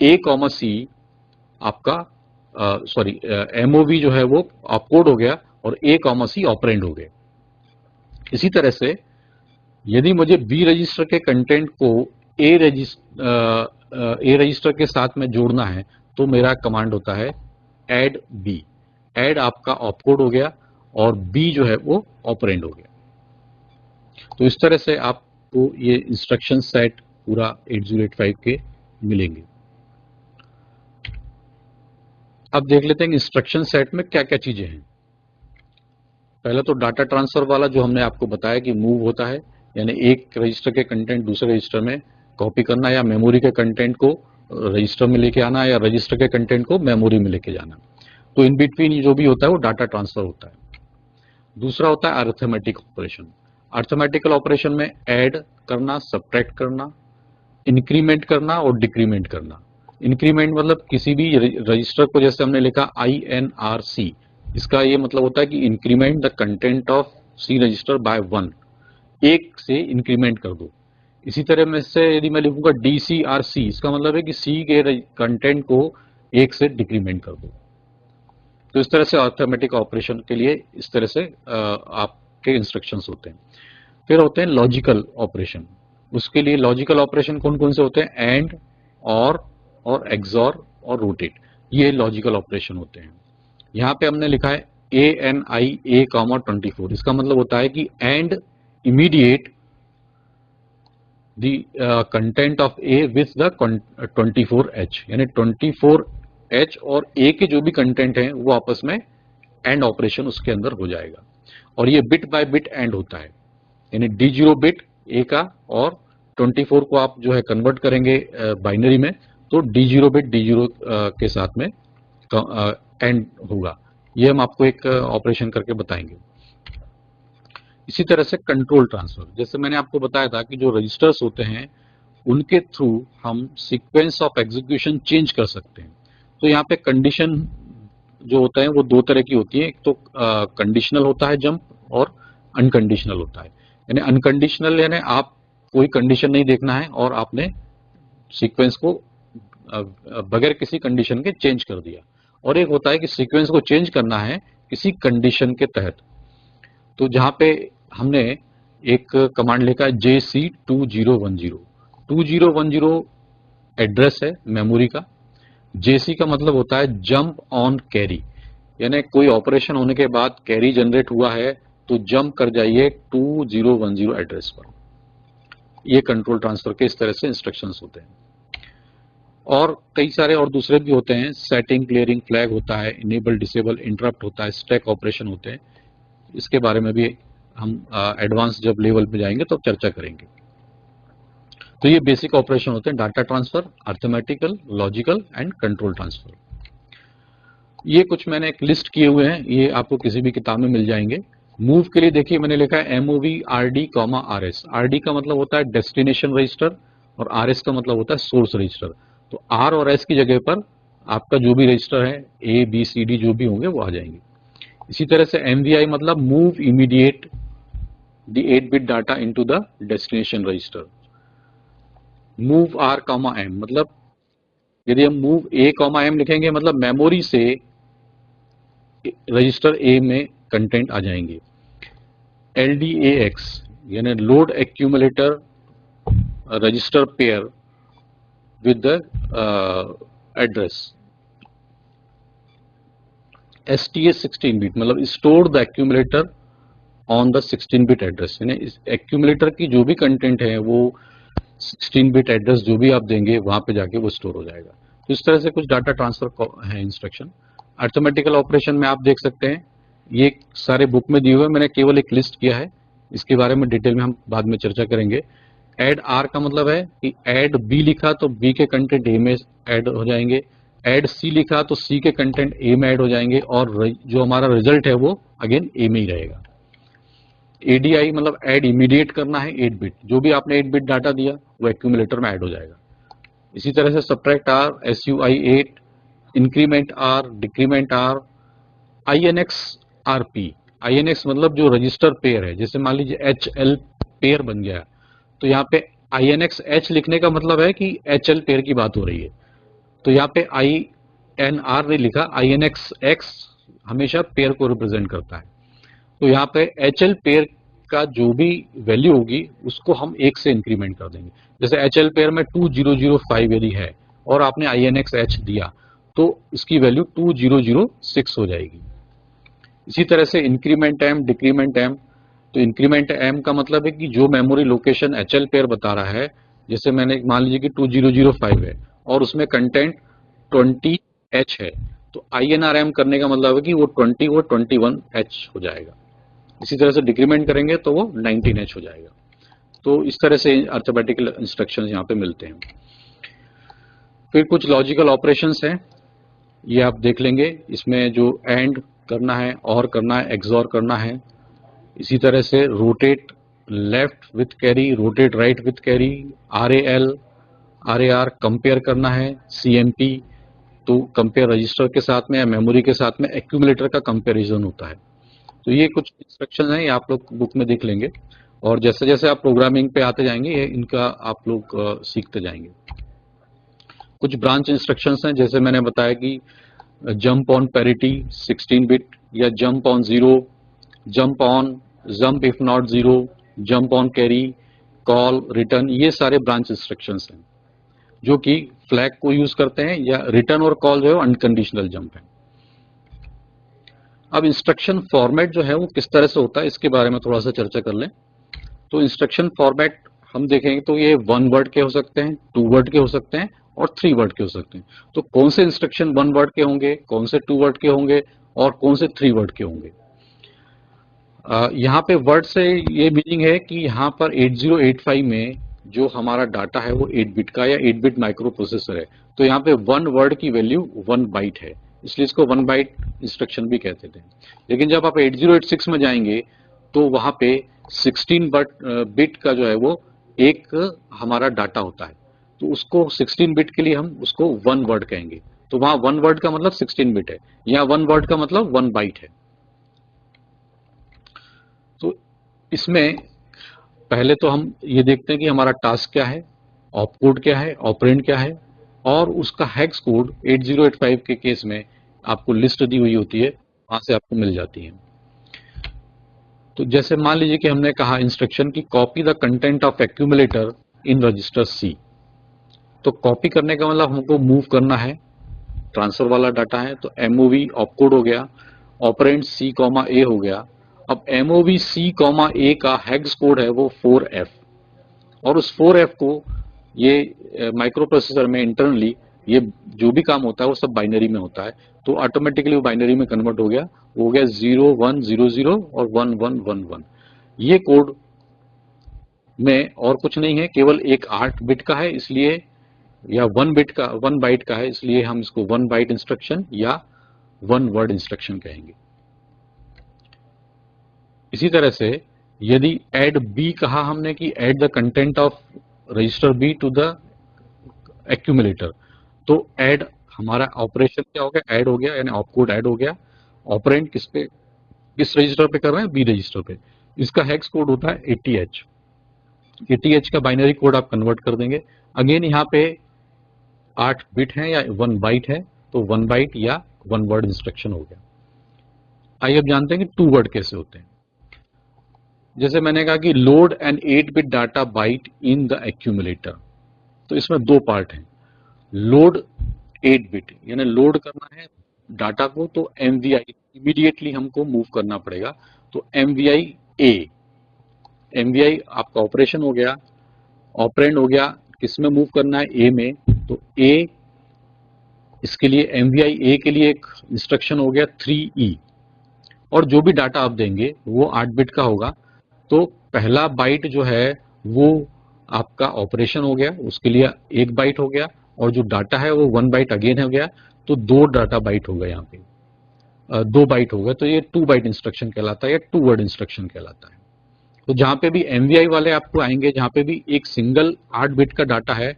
A, C आपका MOV जो है वो ऑपकोड हो गया, और A, C ऑपरेंड हो गए। इसी तरह से यदि मुझे B रजिस्टर के कंटेंट को ए रजिस्टर के साथ में जोड़ना है तो मेरा कमांड होता है ऐड बी। ऐड आपका ऑपकोड हो गया और बी जो है वो ऑपरेंड हो गया। तो इस तरह से आपको ये इंस्ट्रक्शन सेट पूरा 8085 के मिलेंगे। अब देख लेते हैं इंस्ट्रक्शन सेट में क्या क्या चीजें हैं। पहले तो डाटा ट्रांसफर वाला जो हमने आपको बताया कि मूव होता है, यानी एक रजिस्टर के कंटेंट दूसरे रजिस्टर में कॉपी करना, या मेमोरी के कंटेंट को रजिस्टर में लेके आना, या रजिस्टर के कंटेंट को मेमोरी में लेके जाना। तो इन बिटवीन जो भी होता है वो डाटा ट्रांसफर होता है। दूसरा होता है अरिथमेटिक ऑपरेशन। अरिथमेटिकल ऑपरेशन में ऐड करना, सब्ट्रैक्ट करना, इंक्रीमेंट करना और डिक्रीमेंट करना। इंक्रीमेंट मतलब किसी भी रजिस्टर को, जैसे हमने लिखा INRC, इसका ये मतलब होता है कि increment the content of C register by 1, एक से इंक्रीमेंट कर दो। इसी तरह में से यदि मैं लिखूंगा DCRC, इसका मतलब है कि सी के कंटेंट को एक से डिक्रीमेंट कर दो। तो इस तरह से अरिथमेटिक ऑपरेशन के लिए इस तरह से आपके इंस्ट्रक्शंस होते हैं। फिर होते हैं लॉजिकल ऑपरेशन। उसके लिए लॉजिकल ऑपरेशन कौन कौन से होते हैं? एंड, और एक्सॉर और रोटेट, ये लॉजिकल ऑपरेशन होते हैं। यहाँ पे हमने लिखा है ANI A, 24। इसका मतलब होता है कि and immediate the content of A with the 24H, यानी 24H और A के जो भी कंटेंट हैं वो आपस में एंड ऑपरेशन उसके अंदर हो जाएगा। और ये बिट बाय बिट एंड होता है, यानी D0 बिट A का और 24 को आप जो है कन्वर्ट करेंगे बाइनरी में, तो D0 बिट D0 के साथ में एंड होगा। ये हम आपको एक ऑपरेशन करके बताएंगे। इसी तरह से कंट्रोल ट्रांसफर, जैसे मैंने आपको बताया था कि जो रजिस्टर्स होते हैं उनके थ्रू हम सीक्वेंस ऑफ एग्जीक्यूशन चेंज कर सकते हैं। तो यहाँ पे कंडीशन जो होता है वो दो तरह की होती है। एक तो कंडीशनल होता है जंप, और अनकंडीशनल होता है। यानी अनकंडीशनल यानी आप कोई कंडीशन नहीं देखना है और आपने सीक्वेंस को बगैर किसी कंडीशन के चेंज कर दिया। और एक होता है कि सीक्वेंस को चेंज करना है किसी कंडीशन के तहत। तो जहां पे हमने एक कमांड लिखा है JC2010। 2010 एड्रेस है मेमोरी का। JC का मतलब होता है जंप ऑन कैरी, यानी कोई ऑपरेशन होने के बाद कैरी जनरेट हुआ है तो जंप कर जाइए 2010 एड्रेस पर। ये कंट्रोल ट्रांसफर के इस तरह से इंस्ट्रक्शंस होते हैं। और कई सारे और दूसरे भी होते हैं। सेटिंग, क्लियरिंग फ्लैग होता है, इनेबल, डिसेबल, इंटरप्ट होता है, स्टैक ऑपरेशन होते हैं। इसके बारे में भी हम एडवांस जब लेवल पे जाएंगे तो चर्चा करेंगे। तो ये बेसिक ऑपरेशन होते हैं: data transfer, arithmetical, logical and control transfer. ये कुछ मैंने एक लिस्ट किए हुए हैं, ये आपको किसी भी किताब में मिल जाएंगे। मूव के लिए देखिए मैंने लिखा है MOV RD, RS। RD का मतलब होता है डेस्टिनेशन रजिस्टर और RS का मतलब होता है सोर्स रजिस्टर। तो R और S की जगह पर आपका जो भी रजिस्टर है A, B, C, D जो भी होंगे वो आ जाएंगे। इसी तरह से MVI मतलब move immediate the 8-bit data into the destination register. Move R, M मतलब यदि हम मूव A, M लिखेंगे मतलब मेमोरी से रजिस्टर A में कंटेंट आ जाएंगे। LDAX यानी load accumulator register pair with the address. STA 16-bit मतलब store the accumulator on the 16-bit address, यानी इस एक्यूमुलेटर की जो भी कंटेंट है वो 16-bit एड्रेस जो भी आप देंगे वहां पे जाके वो स्टोर हो जाएगा। तो इस तरह से कुछ डाटा ट्रांसफर है इंस्ट्रक्शन। अरिथमेटिकल ऑपरेशन में आप देख सकते हैं ये सारे बुक में दिए हुए, मैंने केवल एक लिस्ट किया है, इसके बारे में डिटेल में हम बाद में चर्चा करेंगे। ऐड R का मतलब है कि ऐड B लिखा तो B के कंटेंट A में ऐड हो जाएंगे। ऐड C लिखा तो C के कंटेंट A में ऐड हो जाएंगे, और जो हमारा रिजल्ट है वो अगेन A में ही रहेगा। ADI मतलब ऐड इमीडिएट करना है 8-bit, जो भी आपने 8-bit डाटा दिया वो एक्यूमुलेटर में ऐड हो जाएगा। इसी तरह से subtract R, SUI 8, increment R, decrement R, INX RP। INX मतलब जो रजिस्टर पेयर है, जैसे मान लीजिए HL पेयर बन गया तो यहाँ पे INX H लिखने का मतलब है कि HL पेयर की बात हो रही है। तो यहाँ पे INR नहीं लिखा, INX X हमेशा पेयर को रिप्रेजेंट करता है। तो यहाँ पे HL पेयर का जो भी वैल्यू होगी उसको हम 1 से इंक्रीमेंट कर देंगे। जैसे HL पेयर में 2005 यदि है और आपने INX-H दिया तो इसकी वैल्यू 2006 हो जाएगी। इसी तरह से इंक्रीमेंट M, डिक्रीमेंट M, तो इंक्रीमेंट M का मतलब है कि जो मेमोरी लोकेशन HL पेयर बता रहा है, जैसे मैंने मान लीजिए कि 2005 है और उसमें कंटेंट 20H है, तो INR-M करने का मतलब है कि वो 20 वो 21H हो जाएगा। इसी तरह से डिक्रीमेंट करेंगे तो वो 19H हो जाएगा। तो इस तरह से अर्थमेटिकल इंस्ट्रक्शंस यहाँ पे मिलते हैं। फिर कुछ लॉजिकल ऑपरेशंस हैं, ये आप देख लेंगे। इसमें जो एंड करना है, और करना है, एक्सॉर करना है। इसी तरह से rotate left with carry, rotate right with carry, RAL, RAR compare करना है, CMP तो कंपेयर रजिस्टर के साथ में या मेमोरी के साथ में एक्यूमुलेटर का कंपेरिजन होता है। तो ये कुछ इंस्ट्रक्शन है, ये आप लोग बुक में देख लेंगे और जैसे जैसे आप प्रोग्रामिंग पे आते जाएंगे ये इनका आप लोग सीखते जाएंगे। कुछ ब्रांच इंस्ट्रक्शंस हैं, जैसे मैंने बताया कि जंप ऑन पैरिटी 16 बिट, या jump on 0, jump on, jump if not 0, jump on carry, call, return, ये सारे ब्रांच इंस्ट्रक्शंस हैं जो कि फ्लैग को यूज करते हैं, या रिटर्न और कॉल जो है अनकंडीशनल जंप है। अब इंस्ट्रक्शन फॉर्मेट जो है वो किस तरह से होता है इसके बारे में थोड़ा सा चर्चा कर लें। तो इंस्ट्रक्शन फॉर्मेट हम देखेंगे तो ये 1 वर्ड के हो सकते हैं, 2 वर्ड के हो सकते हैं और 3 वर्ड के हो सकते हैं। तो कौन से इंस्ट्रक्शन 1 वर्ड के होंगे, कौन से 2 वर्ड के होंगे और कौन से 3 वर्ड के होंगे। यहाँ पे वर्ड से ये मीनिंग है कि यहाँ पर 8085 में जो हमारा डाटा है वो 8 बिट का या 8 बिट माइक्रो प्रोसेसर है, तो यहाँ पे 1 वर्ड की वैल्यू 1 बाइट है, इसलिए इसको 1 बाइट इंस्ट्रक्शन भी कहते थे। लेकिन जब आप 8086 में जाएंगे तो वहां पे 16 बिट का जो है वो एक हमारा डाटा होता है, तो उसको 16 बिट के लिए हम उसको 1 वर्ड कहेंगे। तो वहां 1 वर्ड का मतलब 16 बिट है, यहाँ 1 वर्ड का मतलब 1 बाइट है। तो इसमें पहले तो हम ये देखते हैं कि हमारा टास्क क्या है, ऑपकोड क्या है, ऑपरेंड क्या है, और उसका हेक्स कोड 8085 के केस में आपको लिस्ट दी हुई होती है, वहां से आपको मिल जाती है। तो जैसे मान लीजिए कि हमने कहा इंस्ट्रक्शन की copy the content of accumulator in register C, तो कॉपी करने का मतलब हमको मूव करना है, ट्रांसफर वाला डाटा है, तो MOV ऑपकोड हो गया, ऑपरेंड C, A हो गया। अब MOV C, A का हेक्स कोड है वो 4F, और उस 4F को ये माइक्रो प्रोसेसर में इंटरनली ये जो भी काम होता है वो सब बाइनरी में होता है, तो ऑटोमेटिकली वो बाइनरी में कन्वर्ट हो गया 0100 और 1111। ये कोड में और कुछ नहीं है, केवल एक 8 बिट का है, इसलिए या 1 बाइट का है, इसलिए हम इसको 1 बाइट इंस्ट्रक्शन या 1 वर्ड इंस्ट्रक्शन कहेंगे। इसी तरह से यदि ऐड B कहा हमने कि add the content of register B to the accumulator, तो ऐड हमारा ऑपरेशन क्या हो गया, ऐड हो गया, यानी ऑपकोड ऐड हो गया। ऑपरेंड किस रजिस्टर पे कर रहे हैं, B रजिस्टर पे। इसका हेक्स कोड होता है 80H, 80H का बाइनरी कोड आप कन्वर्ट कर देंगे। अगेन यहाँ पे 8 बिट है या 1 बाइट है, तो 1 बाइट या 1 वर्ड इंस्ट्रक्शन हो गया। आइए अब जानते हैं कि 2 वर्ड कैसे होते हैं। जैसे मैंने कहा कि load an 8 bit data byte in the accumulator, तो इसमें 2 पार्ट हैं। लोड 8 बिट यानी लोड करना है डाटा को, तो MVI इमीडिएटली हमको मूव करना पड़ेगा, तो MVI A, MVI आपका ऑपरेशन हो गया, ऑपरेंड हो गया, किस में मूव करना है, A में, तो A इसके लिए MVI A के लिए एक इंस्ट्रक्शन हो गया 3E, और जो भी डाटा आप देंगे वो 8 बिट का होगा, तो पहला बाइट जो है वो आपका ऑपरेशन हो गया, उसके लिए 1 बाइट हो गया, और जो डाटा है वो 1 बाइट अगेन हो गया, तो 2 डाटा बाइट हो गया, यहाँ पे 2 बाइट हो गया, तो ये 2 बाइट इंस्ट्रक्शन कहलाता है या 2 वर्ड इंस्ट्रक्शन कहलाता है। तो जहां पे भी MVI वाले आपको आएंगे, जहां पे भी एक सिंगल 8 बिट का डाटा है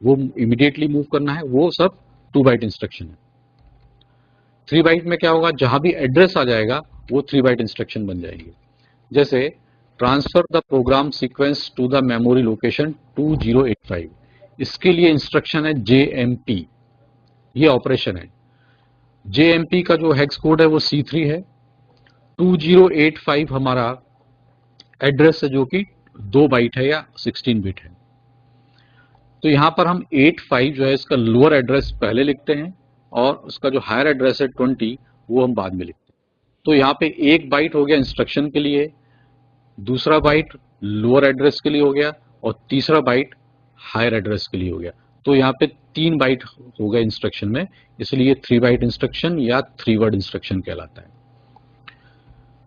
वो इमीडिएटली मूव करना है, वो सब 2 बाइट इंस्ट्रक्शन है। 3 बाइट में क्या होगा, जहां भी एड्रेस आ जाएगा वो 3 बाइट इंस्ट्रक्शन बन जाएंगे। जैसे transfer the program sequence to the memory location 2085, इसके लिए इंस्ट्रक्शन है JMP, ये ऑपरेशन है। JMP का जो हेक्स कोड है वो C3 है। 2085 हमारा एड्रेस है जो कि 2 बाइट है या 16 बिट है। तो यहां पर हम 85 जो है इसका लोअर एड्रेस पहले लिखते हैं और उसका जो हायर एड्रेस है 20 वो हम बाद में लिखते हैं। तो यहाँ पे 1 बाइट हो गया इंस्ट्रक्शन के लिए, दूसरा बाइट लोअर एड्रेस के लिए हो गया और तीसरा बाइट हायर एड्रेस के लिए हो गया। तो यहाँ पे 3 बाइट हो गए इंस्ट्रक्शन में, इसलिए 3 बाइट इंस्ट्रक्शन या 3 वर्ड इंस्ट्रक्शन कहलाता है।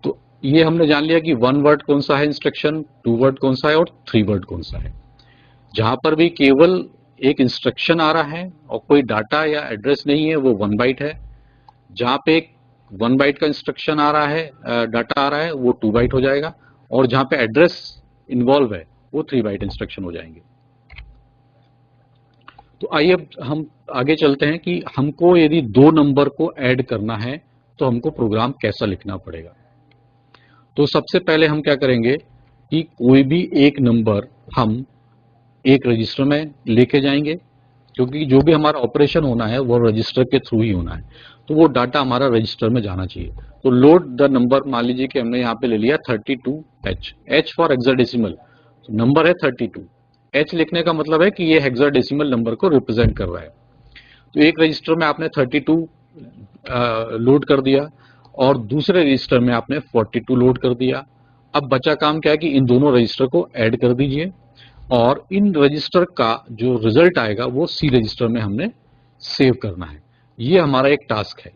तो ये हमने जान लिया कि 1 वर्ड कौन सा है इंस्ट्रक्शन, 2 वर्ड कौन सा है और 3 वर्ड कौन सा है। जहां पर भी केवल एक इंस्ट्रक्शन आ रहा है और कोई डाटा या एड्रेस नहीं है वो 1 बाइट है। जहां पे एक 1 बाइट का इंस्ट्रक्शन आ रहा है, डाटा आ रहा है, वो 2 बाइट हो जाएगा और जहां पे एड्रेस इन्वॉल्व है वो 3 बाइट इंस्ट्रक्शन हो जाएंगे। तो आइए अब हम आगे चलते हैं कि हमको यदि 2 नंबर को ऐड करना है तो हमको प्रोग्राम कैसा लिखना पड़ेगा। तो सबसे पहले हम क्या करेंगे कि कोई भी एक नंबर हम एक रजिस्टर में लेके जाएंगे, क्योंकि जो भी हमारा ऑपरेशन होना है वो रजिस्टर के थ्रू ही होना है, तो वो डाटा हमारा रजिस्टर में जाना चाहिए। तो लोड द नंबर, मान लीजिए कि हमने यहाँ पे ले लिया 32H, H फॉर हेक्साडेसिमल, तो नंबर है 32, H लिखने का मतलब है कि ये हेक्साडेसिमल नंबर को रिप्रेजेंट कर रहा है। तो एक रजिस्टर में आपने 32 लोड कर दिया और दूसरे रजिस्टर में आपने 42 लोड कर दिया। अब बचा काम क्या है कि इन दोनों रजिस्टर को ऐड कर दीजिए और इन रजिस्टर का जो रिजल्ट आएगा वो सी रजिस्टर में हमने सेव करना है। ये हमारा एक टास्क है,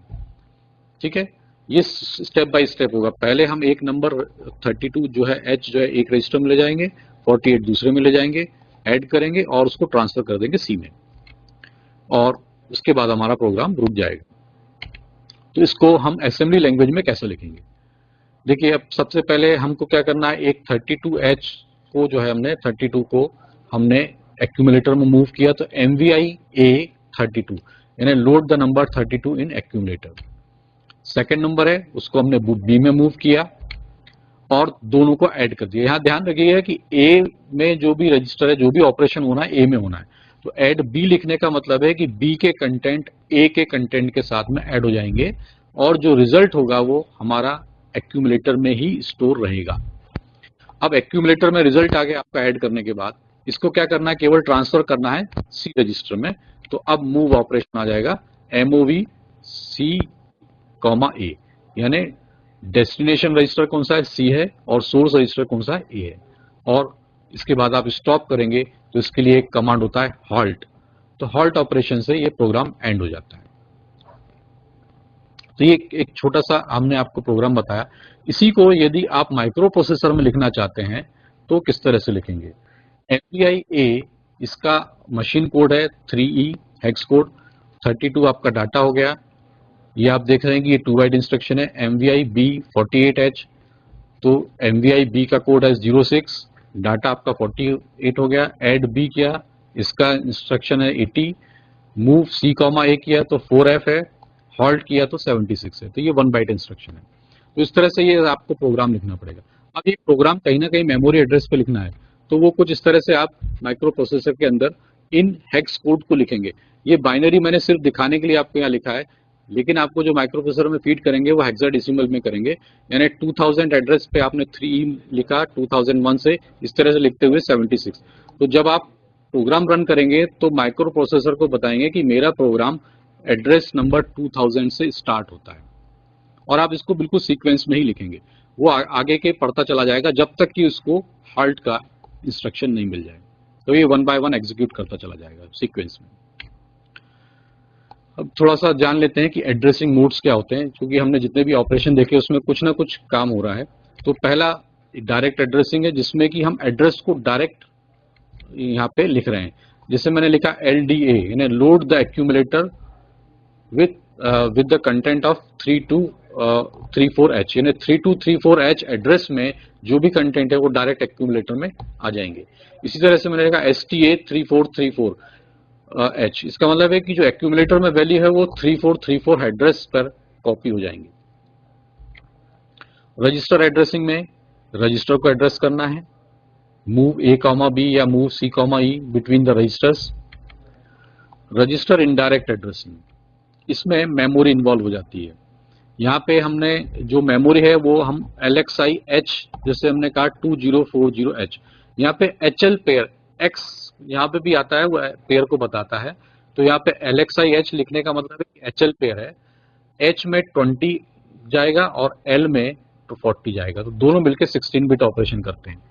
ठीक है। ये स्टेप बाय स्टेप होगा। पहले हम एक नंबर 32 जो है H जो है एक रजिस्टर में ले जाएंगे, 48 दूसरे में ले जाएंगे, ऐड करेंगे और उसको ट्रांसफर कर देंगे सी में, और उसके बाद हमारा प्रोग्राम रुक जाएगा। तो इसको हम असेंबली लैंग्वेज में कैसे लिखेंगे, देखिए। अब सबसे पहले हमको क्या करना है, एक 32H को जो है हमने 32 को हमने एक्यूमुलेटर में मूव किया, तो MVI A32 यानी load the number 32 in accumulator. Second number है उसको हमने बी में मूव किया और दोनों को ऐड कर दिया। यहां ध्यान रखिएगा कि ए में जो भी रजिस्टर है, जो भी ऑपरेशन होना है ए में होना है। तो ऐड बी लिखने का मतलब है कि बी के कंटेंट ए के कंटेंट के साथ में ऐड हो जाएंगे और जो रिजल्ट होगा वो हमारा एक्यूमुलेटर में ही स्टोर रहेगा। अब एक्यूमुलेटर में रिजल्ट आ गया आपका ऐड करने के बाद, इसको क्या करना है, केवल ट्रांसफर करना है सी रजिस्टर में। तो अब मूव ऑपरेशन आ जाएगा, MOV C, A, यानी डेस्टिनेशन रजिस्टर कौन सा है, सी है, और सोर्स रजिस्टर कौन सा है, ए है। और इसके बाद आप स्टॉप करेंगे तो इसके लिए एक कमांड होता है हॉल्ट। तो हॉल्ट ऑपरेशन से ये प्रोग्राम एंड हो जाता है। तो ये एक छोटा सा हमने आपको प्रोग्राम बताया। इसी को यदि आप माइक्रो प्रोसेसर में लिखना चाहते हैं तो किस तरह से लिखेंगे। MVI A इसका मशीन कोड है 3E हेक्स कोड, 32 आपका डाटा हो गया। ये आप देख रहे हैं कि ये 2 बाइट इंस्ट्रक्शन है। MVI B 48H, तो MVI B का कोड है 06, डाटा आपका 48 हो गया। ऐड B किया, इसका इंस्ट्रक्शन है 80, मूव C, A किया तो 4F है, हॉल्ट किया तो 76 है। तो ये 1 बाइट इंस्ट्रक्शन है। तो इस तरह से ये आपको प्रोग्राम लिखना पड़ेगा। अब ये प्रोग्राम कहीं ना कहीं मेमोरी एड्रेस पे लिखना है, तो वो कुछ इस तरह से आप माइक्रो प्रोसेसर के अंदर इन हेक्स कोड को लिखेंगे। ये बाइनरी मैंने सिर्फ दिखाने के लिए आपको यहाँ लिखा है, लेकिन आपको जो माइक्रो प्रोसेसर में फीड करेंगे वो हेक्साडेसिमल में करेंगे। यानी 2000 एड्रेस पे आपने 3E लिखा, 2001 से इस तरह से लिखते हुए 76। तो जब आप प्रोग्राम रन करेंगे तो माइक्रो प्रोसेसर को बताएंगे कि मेरा प्रोग्राम एड्रेस नंबर 2000 से स्टार्ट होता है, और आप इसको बिल्कुल सीक्वेंस में ही लिखेंगे। वो आगे के पढ़ता चला जाएगा जब तक कि उसको हॉल्ट का इंस्ट्रक्शन नहीं मिल जाए। तो ये 1 बाय 1 एग्जीक्यूट करता चला जाएगा सीक्वेंस में। अब थोड़ा सा जान लेते हैं कि एड्रेसिंग मोड्स क्या होते हैं, क्योंकि हमने जितने भी ऑपरेशन देखे उसमें कुछ ना कुछ काम हो रहा है। तो पहला डायरेक्ट एड्रेसिंग है, जिसमें कि हम एड्रेस को डायरेक्ट यहाँ पे लिख रहे हैं। जैसे मैंने लिखा LDA यानी load the accumulator with the content of 3234H, यानी 3234H एड्रेस में जो भी कंटेंट है वो डायरेक्ट एक्यूमुलेटर में आ जाएंगे। इसी तरह से मैंने लिखा STA 3434H, इसका मतलब है कि जो एक्यूमुलेटर में वैल्यू है वो 3434 एड्रेस पर कॉपी हो जाएंगे। रजिस्टर एड्रेसिंग में रजिस्टर को एड्रेस करना है, मूव A, B या move C, E between the registers. Register indirect addressing, इसमें मेमोरी इन्वॉल्व हो जाती है। यहाँ पे हमने जो मेमोरी है वो हम LXI H, जैसे हमने कहा 2040H, यहाँ पे HL पेयर X यहाँ पे भी आता है, वो पेयर को बताता है। तो यहाँ पे LXI H लिखने का मतलब है कि HL पेयर है, H में 20 जाएगा और L में तो 40 जाएगा, तो दोनों मिलकर 16 बिट ऑपरेशन करते हैं।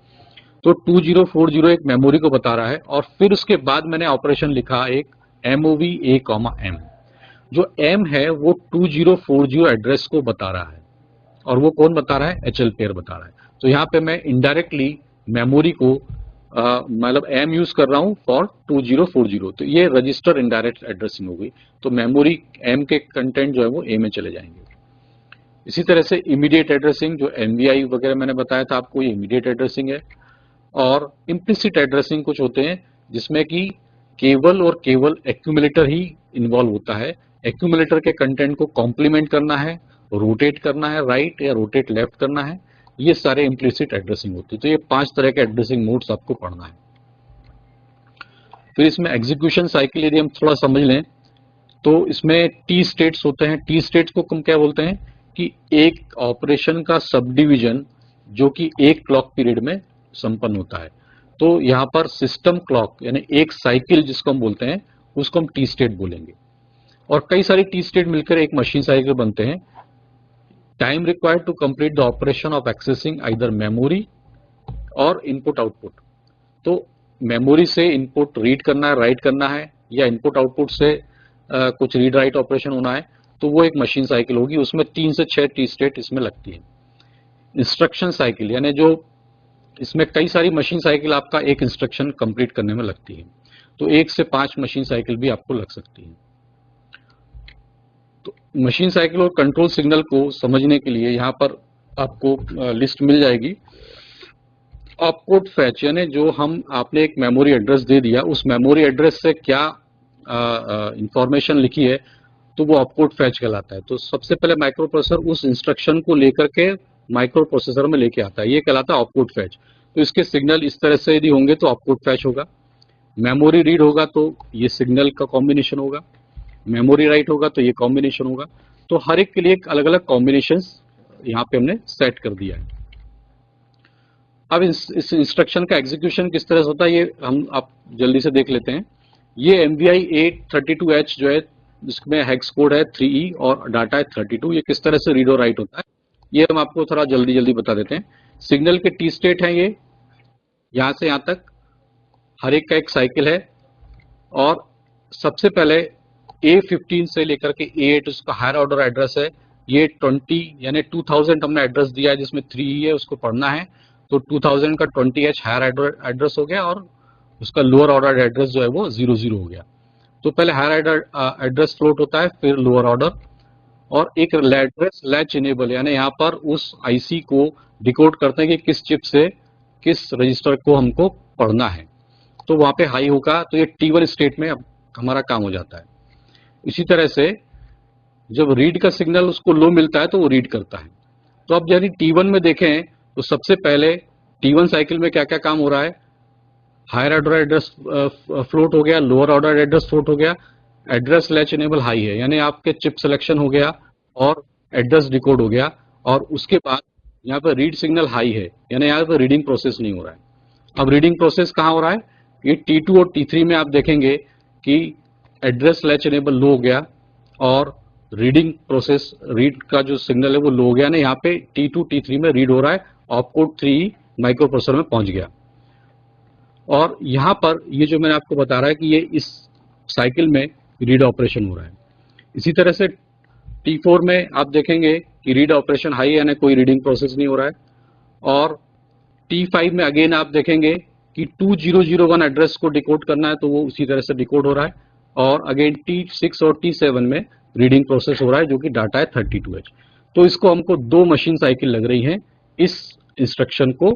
तो 2040 एक मेमोरी को बता रहा है, और फिर उसके बाद मैंने ऑपरेशन लिखा एक MOV A, M। जो M है वो 2040 एड्रेस को बता रहा है, और वो कौन बता रहा है? HL पेयर बता रहा है। तो यहाँ पे मैं इनडायरेक्टली मेमोरी को मतलब M यूज कर रहा हूँ फॉर 2040, तो ये रजिस्टर इनडायरेक्ट एड्रेसिंग हो गई। तो मेमोरी M के कंटेंट जो है वो A में चले जाएंगे। इसी तरह से इमीडिएट एड्रेसिंग, जो MVI वगैरह मैंने बताया था आपको, ये इमीडिएट एड्रेसिंग है। और इम्प्लिसिट एड्रेसिंग कुछ होते हैं जिसमें कि केवल और केवल एक्यूमुलेटर ही इन्वॉल्व होता है। एक्यूमुलेटर के कंटेंट को कॉम्प्लीमेंट करना है, रोटेट करना है राइट या रोटेट लेफ्ट करना है, ये सारे इम्प्लिसिट एड्रेसिंग होती है। तो ये 5 तरह के एड्रेसिंग मोड्स आपको पढ़ना है। फिर इसमें एग्जीक्यूशन साइकिल यदि हम थोड़ा समझ लें तो इसमें टी स्टेट्स होते हैं। टी स्टेट्स को हम क्या बोलते हैं कि एक ऑपरेशन का सब डिवीजन जो कि एक क्लॉक पीरियड में संपन्न होता है। तो यहाँ पर सिस्टम क्लॉक यानी एक साइकिल जिसको हम बोलते हैं उसको हम टी स्टेट बोलेंगे, और कई सारी टी स्टेट मिलकर एक मशीन साइकिल बनते हैं। Time required to complete the operation of accessing either memory और इनपुट आउटपुट। तो मेमोरी से इनपुट रीड करना है, राइट करना है, या इनपुट आउटपुट से कुछ रीड राइट ऑपरेशन होना है, तो वो एक मशीन साइकिल होगी। उसमें 3 से 6 टी स्टेट इसमें लगती है। इंस्ट्रक्शन साइकिल यानी जो इसमें कई सारी मशीन साइकिल आपका एक इंस्ट्रक्शन कंप्लीट करने में लगती है, तो 1 से 5 मशीन साइकिल भी आपको लग सकती है। तो मशीन साइकिल और कंट्रोल सिग्नल को समझने के लिए यहाँ पर आपको लिस्ट मिल जाएगी। ऑपकोड फैच यानी जो हम आपने एक मेमोरी एड्रेस दे दिया, उस मेमोरी एड्रेस से क्या इंफॉर्मेशन लिखी है, तो वो ऑपकोड फैच कहलाता है। तो सबसे पहले माइक्रो प्रोसेसर उस इंस्ट्रक्शन को लेकर के माइक्रो प्रोसेसर में लेके आता है, ये कहलाता है ऑपकोड फैच। तो इसके सिग्नल इस तरह से यदि होंगे तो ऑपकोड फैच होगा। मेमोरी रीड होगा तो ये सिग्नल का कॉम्बिनेशन होगा, मेमोरी राइट होगा तो ये कॉम्बिनेशन होगा। तो हर एक के लिए अलग अलग कॉम्बिनेशन यहाँ पे हमने सेट कर दिया है। अब इस इंस्ट्रक्शन का एग्जीक्यूशन किस तरह से होता है ये हम आप जल्दी से देख लेते हैं। ये MVI A32H जो है जिसमें हेक्स कोड है 3E और डाटा है 32, ये किस तरह से रीड और राइट होता है ये हम आपको थोड़ा जल्दी जल्दी बता देते हैं। सिग्नल के टी स्टेट है ये, यहां से यहां तक हर एक का एक साइकिल है, और सबसे पहले A15 से लेकर के A8 उसका हायर ऑर्डर एड्रेस है। ये 20 यानी 2000 हमने एड्रेस दिया है जिसमें 3E है, उसको पढ़ना है। तो 2000 का 20H हायर एड्रेस हो गया, और उसका लोअर ऑर्डर एड्रेस जो है वो 00 हो गया। तो पहले हायर एड्रेस फ्लोट होता है, फिर लोअर ऑर्डर, और एक एड्रेस लैच इनेबल यानी यहाँ पर उस IC को डिकोड करते हैं कि किस चिप से किस रजिस्टर को हमको पढ़ना है। तो वहां पे हाई होगा तो ये T1 स्टेट में अब हमारा काम हो जाता है। इसी तरह से जब रीड का सिग्नल उसको लो मिलता है तो वो रीड करता है। तो अब यदि T1 में देखें तो सबसे पहले T1 साइकिल में क्या क्या काम हो रहा है, हायर ऑर्डर एड्रेस फ्लोट हो गया, लोअर ऑर्डर एड्रेस फ्लोट हो गया, एड्रेस लैच इनेबल हाई है यानी आपके चिप सिलेक्शन हो गया और एड्रेस डिकोड हो गया, और उसके बाद यहाँ पर रीड सिग्नल हाई है यानी यहाँ पर रीडिंग प्रोसेस नहीं हो रहा है। अब रीडिंग प्रोसेस कहाँ हो रहा है, ये T2 और T3 में आप देखेंगे कि एड्रेस लैच इनेबल लो हो गया और रीडिंग प्रोसेस रीड का जो सिग्नल है वो लो हो गया ना, यहाँ पे T2 T3 में रीड हो रहा है, ऑपकोड 3 माइक्रो प्रोसेसर में पहुंच गया। और यहाँ पर ये जो मैंने आपको बता रहा है कि ये इस साइकिल में रीड ऑपरेशन हो रहा है। इसी तरह से T4 में आप देखेंगे कि रीड ऑपरेशन हाई है यानी कोई रीडिंग प्रोसेस नहीं हो रहा है, और T5 में अगेन आप देखेंगे कि 2001 एड्रेस को डिकोड करना है तो वो उसी तरह से डिकोड हो रहा है, और अगेन T6 और T7 में रीडिंग प्रोसेस हो रहा है जो कि डाटा है 32H। तो इसको हमको 2 मशीन साइकिल लग रही हैं इस इंस्ट्रक्शन को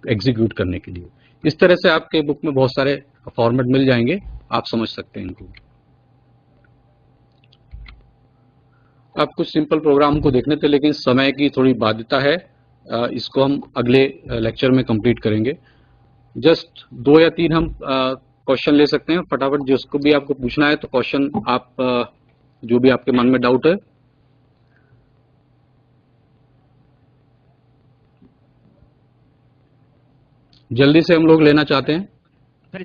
एग्जीक्यूट करने के लिए। इस तरह से आपके बुक में बहुत सारे फॉर्मेट मिल जाएंगे, आप समझ सकते हैं इनको। अब कुछ सिंपल प्रोग्राम को देखने थे लेकिन समय की थोड़ी बाध्यता है, इसको हम अगले लेक्चर में कंप्लीट करेंगे। जस्ट 2 या 3 हम क्वेश्चन ले सकते हैं फटाफट, जिसको भी आपको पूछना है तो क्वेश्चन आप जो भी आपके मन में डाउट है जल्दी से हम लोग लेना चाहते हैं। सर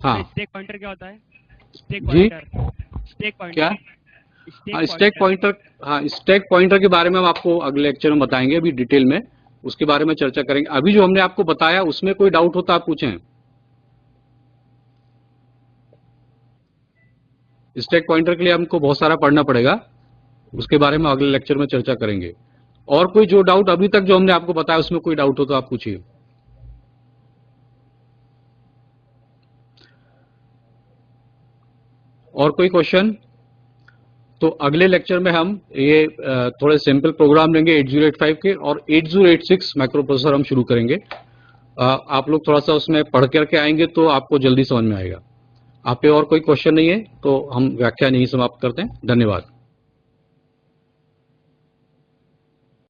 हाँ स्टैक पॉइंटर क्या होता है? स्टैक जी, पॉइंटर, स्टैक पॉइंटर क्या? हाँ, स्टैक पॉइंटर, हाँ स्टैक पॉइंटर के बारे में हम आपको अगले लेक्चर में बताएंगे, अभी डिटेल में उसके बारे में चर्चा करेंगे। अभी जो हमने आपको बताया उसमें कोई डाउट हो तो आप पूछें। स्टैक पॉइंटर के लिए हमको बहुत सारा पढ़ना पड़ेगा, उसके बारे में अगले लेक्चर में चर्चा करेंगे। और कोई जो डाउट अभी तक जो हमने आपको बताया उसमें कोई डाउट हो तो आप पूछिए। और कोई क्वेश्चन? तो अगले लेक्चर में हम ये थोड़े सिंपल प्रोग्राम लेंगे 8085 के, और 8086 माइक्रो प्रोसेसर हम शुरू करेंगे। आप लोग थोड़ा सा उसमें पढ़ करके आएंगे तो आपको जल्दी समझ में आएगा। आप पे और कोई क्वेश्चन नहीं है तो हम व्याख्यान यहीं समाप्त करते हैं। धन्यवाद।